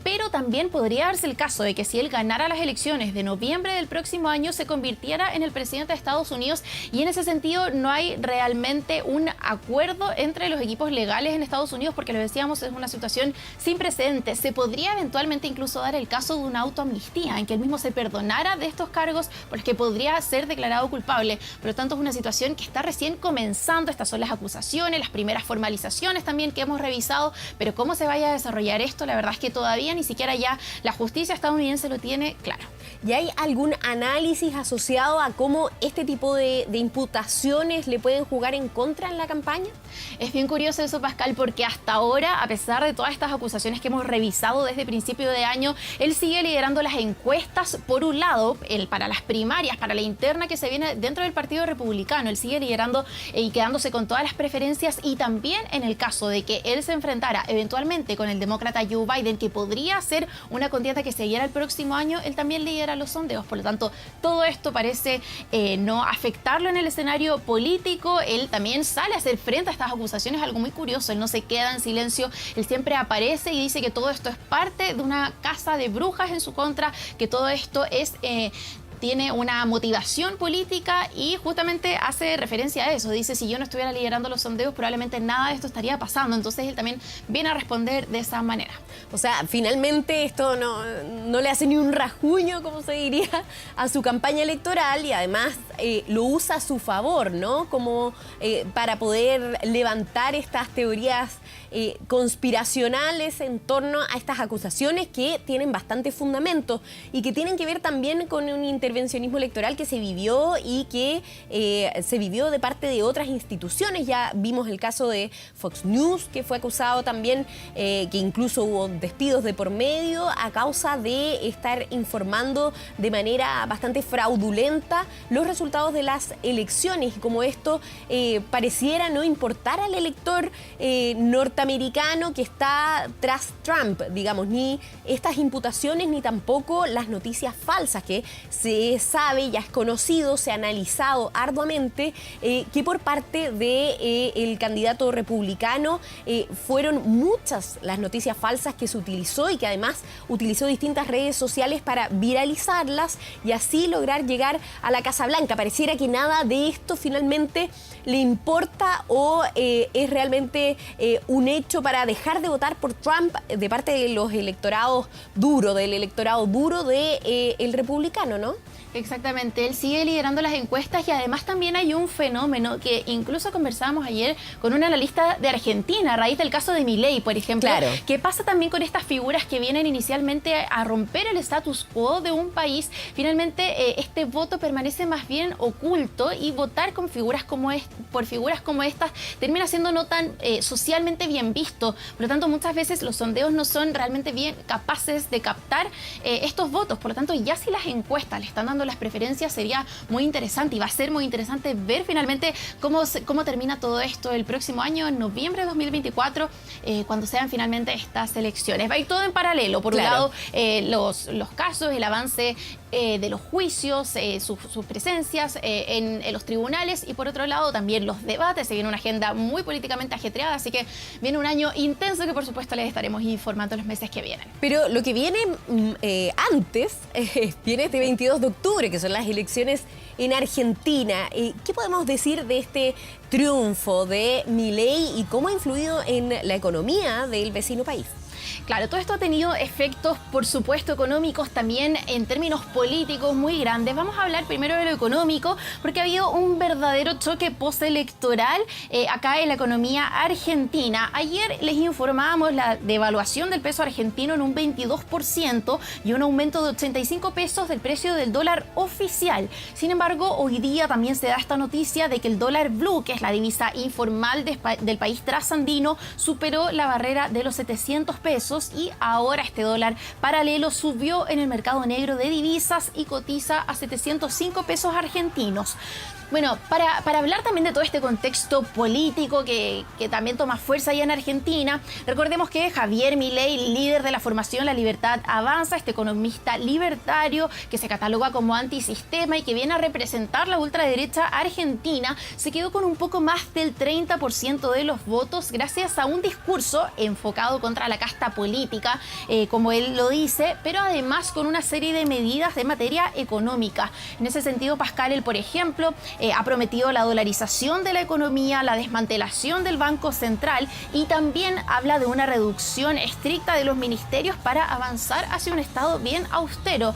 Speaker 20: pero también podría darse el caso de que si él ganara las elecciones de noviembre del próximo año se convirtiera en el presidente de Estados Unidos, y en ese sentido no hay realmente un acuerdo entre los equipos legales en Estados Unidos, porque lo decíamos, es una situación sin precedentes. Se podría eventualmente incluso dar el caso de una autoamnistía, en que él mismo se perdonara de estos cargos por los que podría ser declarado culpable. Por lo tanto, es una situación que está recién comenzando. Estas son las acusaciones, las primeras formalizaciones también que hemos revisado, pero cómo se vaya a desarrollar esto, la verdad es que todavía ni siquiera ya la justicia estadounidense lo tiene claro.
Speaker 2: ¿Y hay algún análisis asociado a cómo este tipo de imputaciones le pueden jugar en contra en la campaña?
Speaker 20: Es bien curioso eso, Pascal, porque hasta ahora, a pesar de todas estas acusaciones que hemos revisado desde principio de año, él sigue liderando las encuestas. Por un lado, para las primarias, para la interna que se viene dentro del Partido Republicano, él sigue liderando y quedándose con todas las preferencias, y también en el caso de que él se enfrentara eventualmente con el demócrata Joe Biden, que podría ser una contienda que se diera el próximo año, él también lidera los sondeos. Por lo tanto, todo esto parece no afectarlo en el escenario político. Él también sale a hacer frente a estas acusaciones, algo muy curioso. Él no se queda en silencio, él siempre aparece y dice que todo esto es parte de una caza de brujas en su contra, que todo esto tiene una motivación política, y justamente hace referencia a eso. Dice, si yo no estuviera liderando los sondeos, probablemente nada de esto estaría pasando. Entonces él también viene a responder de esa manera.
Speaker 2: O sea, finalmente esto no le hace ni un rasguño, como se diría, a su campaña electoral, y además lo usa a su favor, ¿no? Como para poder levantar estas teorías conspiracionales en torno a estas acusaciones que tienen bastante fundamento y que tienen que ver también con un intervencionismo electoral que se vivió y que se vivió de parte de otras instituciones. Ya vimos el caso de Fox News, que fue acusado también, que incluso hubo despidos de por medio a causa de estar informando de manera bastante fraudulenta los resultados de las elecciones. Y como esto pareciera no importar al elector norteamericano que está tras Trump, digamos, ni estas imputaciones ni tampoco las noticias falsas, que se sabe, ya es conocido, se ha analizado arduamente que por parte del candidato republicano fueron muchas las noticias falsas que se utilizó, y que además utilizó distintas redes sociales para viralizarlas y así lograr llegar a la Casa Blanca. Pareciera que nada de esto finalmente le importa o es realmente un hecho para dejar de votar por Trump de parte de los electorados duros, del electorado duro del republicano, ¿no?
Speaker 20: Exactamente, él sigue liderando las encuestas, y además también hay un fenómeno que incluso conversábamos ayer con un analista de Argentina a raíz del caso de Milei, por ejemplo.
Speaker 2: Claro.
Speaker 20: ¿Qué pasa también con estas figuras que vienen inicialmente a romper el status quo de un país? Finalmente este voto permanece más bien oculto, y votar con figuras como por figuras como estas termina siendo no tan socialmente bien visto. Por lo tanto, muchas veces los sondeos no son realmente bien capaces de captar estos votos. Por lo tanto, ya si las encuestas le están dando dando las preferencias, sería muy interesante y va a ser muy interesante ver finalmente cómo termina todo esto el próximo año, en noviembre de 2024, cuando sean finalmente estas elecciones. Va a ir todo en paralelo. Por un lado, los casos, el avance de los juicios, sus presencias en los tribunales, y por otro lado también los debates. Se viene una agenda muy políticamente ajetreada, así que viene un año intenso que por supuesto les estaremos informando en los meses que vienen.
Speaker 2: Pero lo que viene antes, viene este 22 de octubre, que son las elecciones en Argentina. ¿Qué podemos decir de este triunfo de Milei y cómo ha influido en la economía del vecino país?
Speaker 20: Claro, todo esto ha tenido efectos, por supuesto, económicos, también en términos políticos muy grandes. Vamos a hablar primero de lo económico, porque ha habido un verdadero choque postelectoral acá en la economía argentina. Ayer les informábamos la devaluación del peso argentino en un 22% y un aumento de 85 pesos del precio del dólar oficial. Sin embargo, hoy día también se da esta noticia de que el dólar blue, que es la divisa informal del país trasandino, superó la barrera de los 700 pesos y ahora este dólar paralelo subió en el mercado negro de divisas y cotiza a 705 pesos argentinos. Bueno, para hablar también de todo este contexto político que también toma fuerza allá en Argentina, recordemos que Javier Milei, líder de la formación La Libertad Avanza, este economista libertario que se cataloga como antisistema y que viene a representar la ultraderecha argentina, se quedó con un poco más del 30% de los votos gracias a un discurso enfocado contra la casta política, como él lo dice, pero además con una serie de medidas de materia económica. En ese sentido, Pascal, él, por ejemplo, ha prometido la dolarización de la economía, la desmantelación del Banco Central y también habla de una reducción estricta de los ministerios para avanzar hacia un Estado bien austero.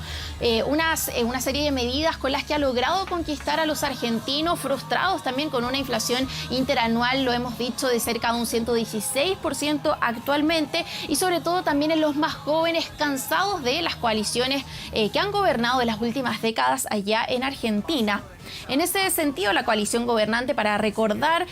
Speaker 20: Una serie de medidas con las que ha logrado conquistar a los argentinos frustrados también con una inflación interanual, lo hemos dicho, de cerca de un 116% actualmente, y sobre todo también en los más jóvenes, cansados de las coaliciones que han gobernado en las últimas décadas allá en Argentina. En ese sentido, la coalición gobernante, para recordar,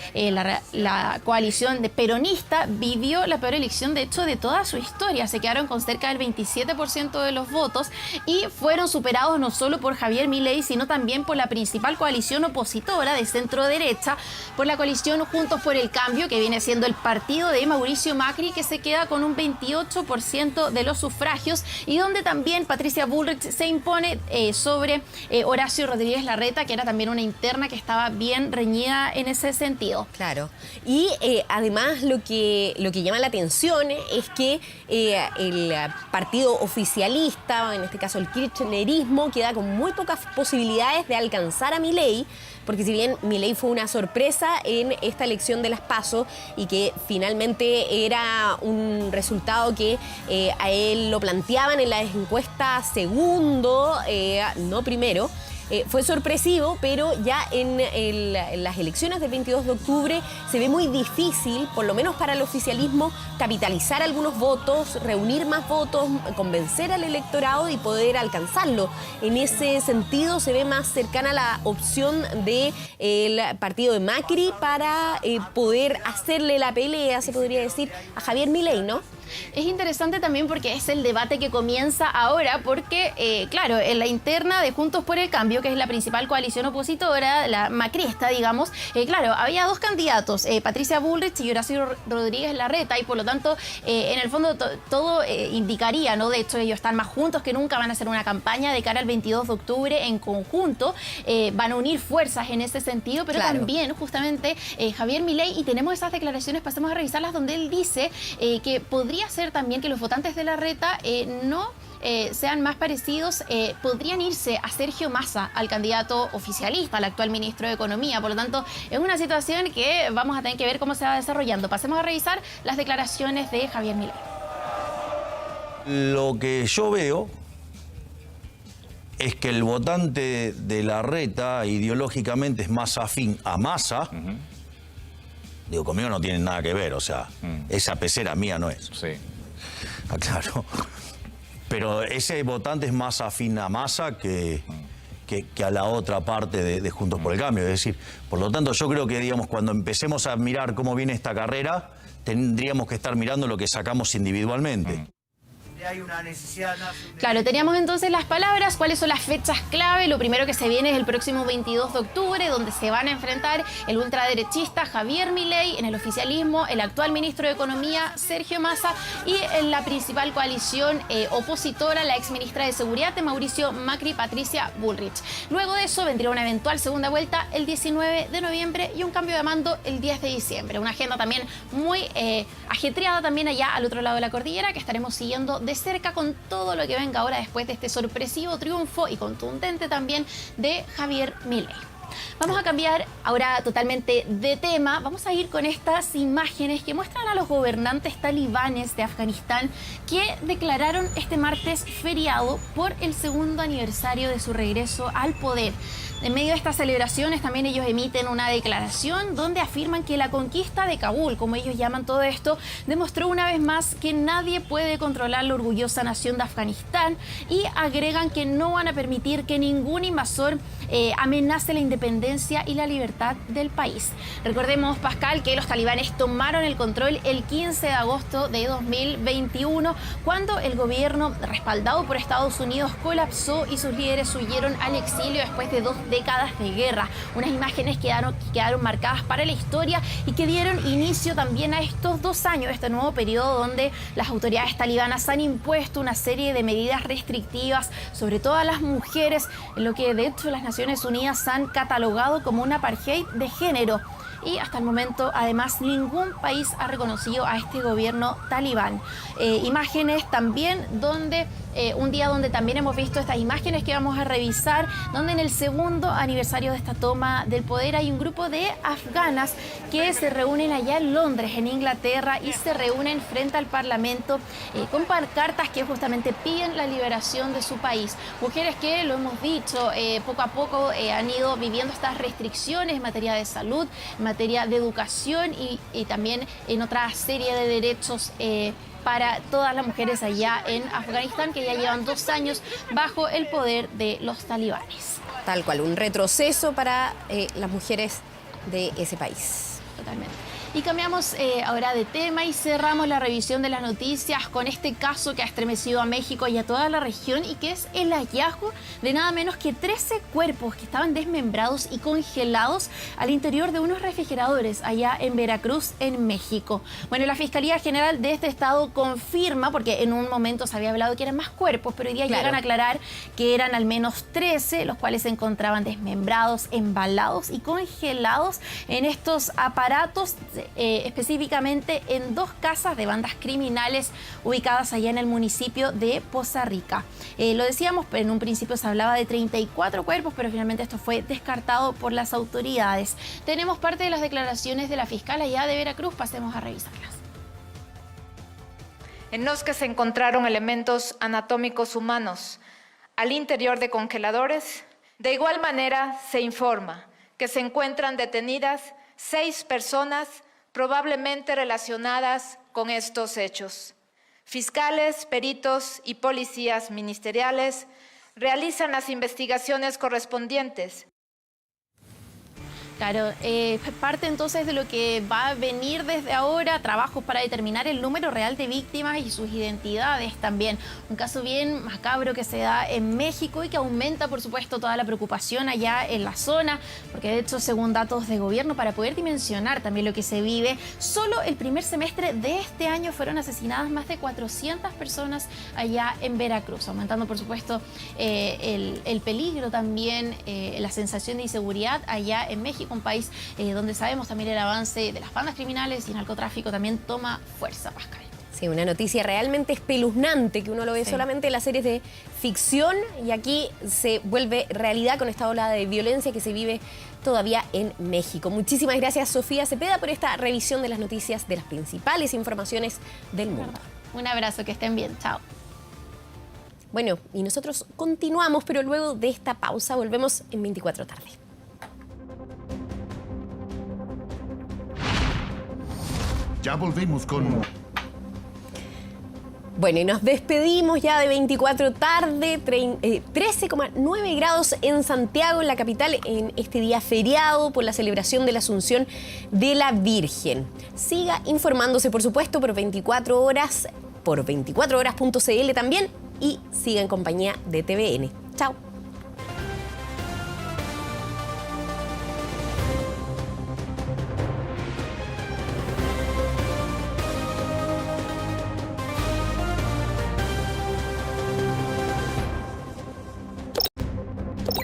Speaker 20: la coalición peronista vivió la peor elección, de hecho, de toda su historia. Se quedaron con cerca del 27% de los votos y fueron superados no solo por Javier Milei, sino también por la principal coalición opositora de centro-derecha, por la coalición Juntos por el Cambio, que viene siendo el partido de Mauricio Macri, que se queda con un 28% de los sufragios, y donde también Patricia Bullrich se impone sobre Horacio Rodríguez Larreta, que era también una interna que estaba bien reñida en ese sentido.
Speaker 2: Claro. Y además lo que llama la atención es que el partido oficialista, en este caso el kirchnerismo, queda con muy pocas posibilidades de alcanzar a Milei, porque si bien Milei fue una sorpresa en esta elección de las PASO y que finalmente era un resultado que a él lo planteaban en las encuestas segundo, no primero, fue sorpresivo, pero ya en las elecciones del 22 de octubre se ve muy difícil, por lo menos para el oficialismo, capitalizar algunos votos, reunir más votos, convencer al electorado y poder alcanzarlo. En ese sentido se ve más cercana la opción del partido de Macri para poder hacerle la pelea, se podría decir, a Javier Milei, ¿no?
Speaker 20: Es interesante también porque es el debate que comienza ahora, porque, claro, en la interna de Juntos por el Cambio, que es la principal coalición opositora, la macrista, digamos, claro, había dos candidatos, Patricia Bullrich y Horacio Rodríguez Larreta, y por lo tanto, en el fondo, todo indicaría, ¿no? De hecho, ellos están más juntos que nunca, van a hacer una campaña de cara al 22 de octubre en conjunto, van a unir fuerzas en ese sentido, pero claro, también, justamente, Javier Milei, y tenemos esas declaraciones, pasemos a revisarlas, donde él dice que podría ser también que los votantes de Larreta no sean más parecidos, podrían irse a Sergio Massa, al candidato oficialista, al actual ministro de Economía. Por lo tanto, es una situación que vamos a tener que ver cómo se va desarrollando. Pasemos a revisar las declaraciones de Javier Milei.
Speaker 1: Lo que yo veo es que el votante de Larreta ideológicamente es más afín a Massa. Digo, conmigo no tienen nada que ver, o sea, esa pecera mía no es.
Speaker 6: Sí.
Speaker 1: Claro. Pero ese votante es más afín a Massa que a la otra parte de Juntos por el Cambio. Es decir, por lo tanto, yo creo que, digamos, cuando empecemos a mirar cómo viene esta carrera, tendríamos que estar mirando lo que sacamos individualmente.
Speaker 4: hay una necesidad.
Speaker 20: Claro, teníamos entonces las palabras, cuáles son las fechas clave. Lo primero que se viene es el próximo 22 de octubre, donde se van a enfrentar el ultraderechista Javier Milei, en el oficialismo, el actual ministro de Economía, Sergio Massa, y en la principal coalición opositora, la exministra de Seguridad de Mauricio Macri, Patricia Bullrich. Luego de eso vendría una eventual segunda vuelta el 19 de noviembre y un cambio de mando el 10 de diciembre. Una agenda también muy ajetreada también allá al otro lado de la cordillera, que estaremos siguiendo de cerca con todo lo que venga ahora después de este sorpresivo triunfo y contundente también de Javier Milei. Vamos a cambiar ahora totalmente de tema. Vamos a ir con estas imágenes que muestran a los gobernantes talibanes de Afganistán que declararon este martes feriado por el segundo aniversario de su regreso al poder. En medio de estas celebraciones también ellos emiten una declaración donde afirman que la conquista de Kabul, como ellos llaman todo esto, demostró una vez más que nadie puede controlar la orgullosa nación de Afganistán, y agregan que no van a permitir que ningún invasor amenace la independencia y la libertad del país. Recordemos, Pascal, que los talibanes tomaron el control el 15 de agosto de 2021, cuando el gobierno respaldado por Estados Unidos colapsó y sus líderes huyeron al exilio después de 2 décadas de guerra. Unas imágenes que quedaron marcadas para la historia y que dieron inicio también a estos 2 años, este nuevo periodo donde las autoridades talibanas han impuesto una serie de medidas restrictivas, sobre todo a las mujeres, en lo que de hecho las Naciones Unidas han catalogado como un apartheid de género. Y hasta el momento, además, ningún país ha reconocido a este gobierno talibán. Imágenes también donde, un día donde también hemos visto estas imágenes que vamos a revisar, donde en el segundo aniversario de esta toma del poder hay un grupo de afganas que se reúnen allá en Londres, en Inglaterra, y se reúnen frente al Parlamento con pancartas que justamente piden la liberación de su país. Mujeres que, lo hemos dicho, poco a poco han ido viviendo estas restricciones en materia de salud, en materia de educación y también en otra serie de derechos para todas las mujeres allá en Afganistán, que ya llevan 2 años bajo el poder de los talibanes.
Speaker 2: Tal cual, un retroceso para las mujeres de ese país.
Speaker 20: Totalmente. Y cambiamos ahora de tema y cerramos la revisión de las noticias con este caso que ha estremecido a México y a toda la región, y que es el hallazgo de nada menos que 13 cuerpos que estaban desmembrados y congelados al interior de unos refrigeradores allá en Veracruz, en México. Bueno, la Fiscalía General de este estado confirma, porque en un momento se había hablado que eran más cuerpos, pero hoy día llegan a aclarar que eran al menos 13, los cuales se encontraban desmembrados, embalados y congelados en estos aparatos, específicamente en 2 casas de bandas criminales ubicadas allá en el municipio de Poza Rica. Lo decíamos, en un principio se hablaba de 34 cuerpos, pero finalmente esto fue descartado por las autoridades. Tenemos parte de las declaraciones de la fiscal allá de Veracruz, pasemos a revisarlas.
Speaker 6: En los que se encontraron elementos anatómicos humanos al interior de congeladores. De igual manera, se informa que se encuentran detenidas 6 personas probablemente relacionadas con estos hechos. Fiscales, peritos y policías ministeriales realizan las investigaciones correspondientes.
Speaker 20: Claro, parte entonces de lo que va a venir desde ahora, trabajos para determinar el número real de víctimas y sus identidades también. Un caso bien macabro que se da en México y que aumenta, por supuesto, toda la preocupación allá en la zona, porque de hecho, según datos de gobierno, para poder dimensionar también lo que se vive, solo el primer semestre de este año fueron asesinadas más de 400 personas allá en Veracruz, aumentando, por supuesto, el peligro también, la sensación de inseguridad allá en México. Un país donde sabemos también el avance de las bandas criminales y el narcotráfico también toma fuerza, Pascal.
Speaker 2: Sí, una noticia realmente espeluznante que uno lo ve solamente en las series de ficción y aquí se vuelve realidad con esta ola de violencia que se vive todavía en México. Muchísimas gracias, Sofía Cepeda, por esta revisión de las noticias de las principales informaciones del mundo.
Speaker 20: Un abrazo, que estén bien. Chao.
Speaker 2: Bueno, y nosotros continuamos, pero luego de esta pausa volvemos en 24 tarde.
Speaker 3: Ya volvemos con...
Speaker 2: Bueno, y nos despedimos ya de 24 tarde, 13,9 grados en Santiago, en la capital, en este día feriado por la celebración de la Asunción de la Virgen. Siga informándose, por supuesto, por 24 horas por 24horas.cl también y siga en compañía de TVN. Chao.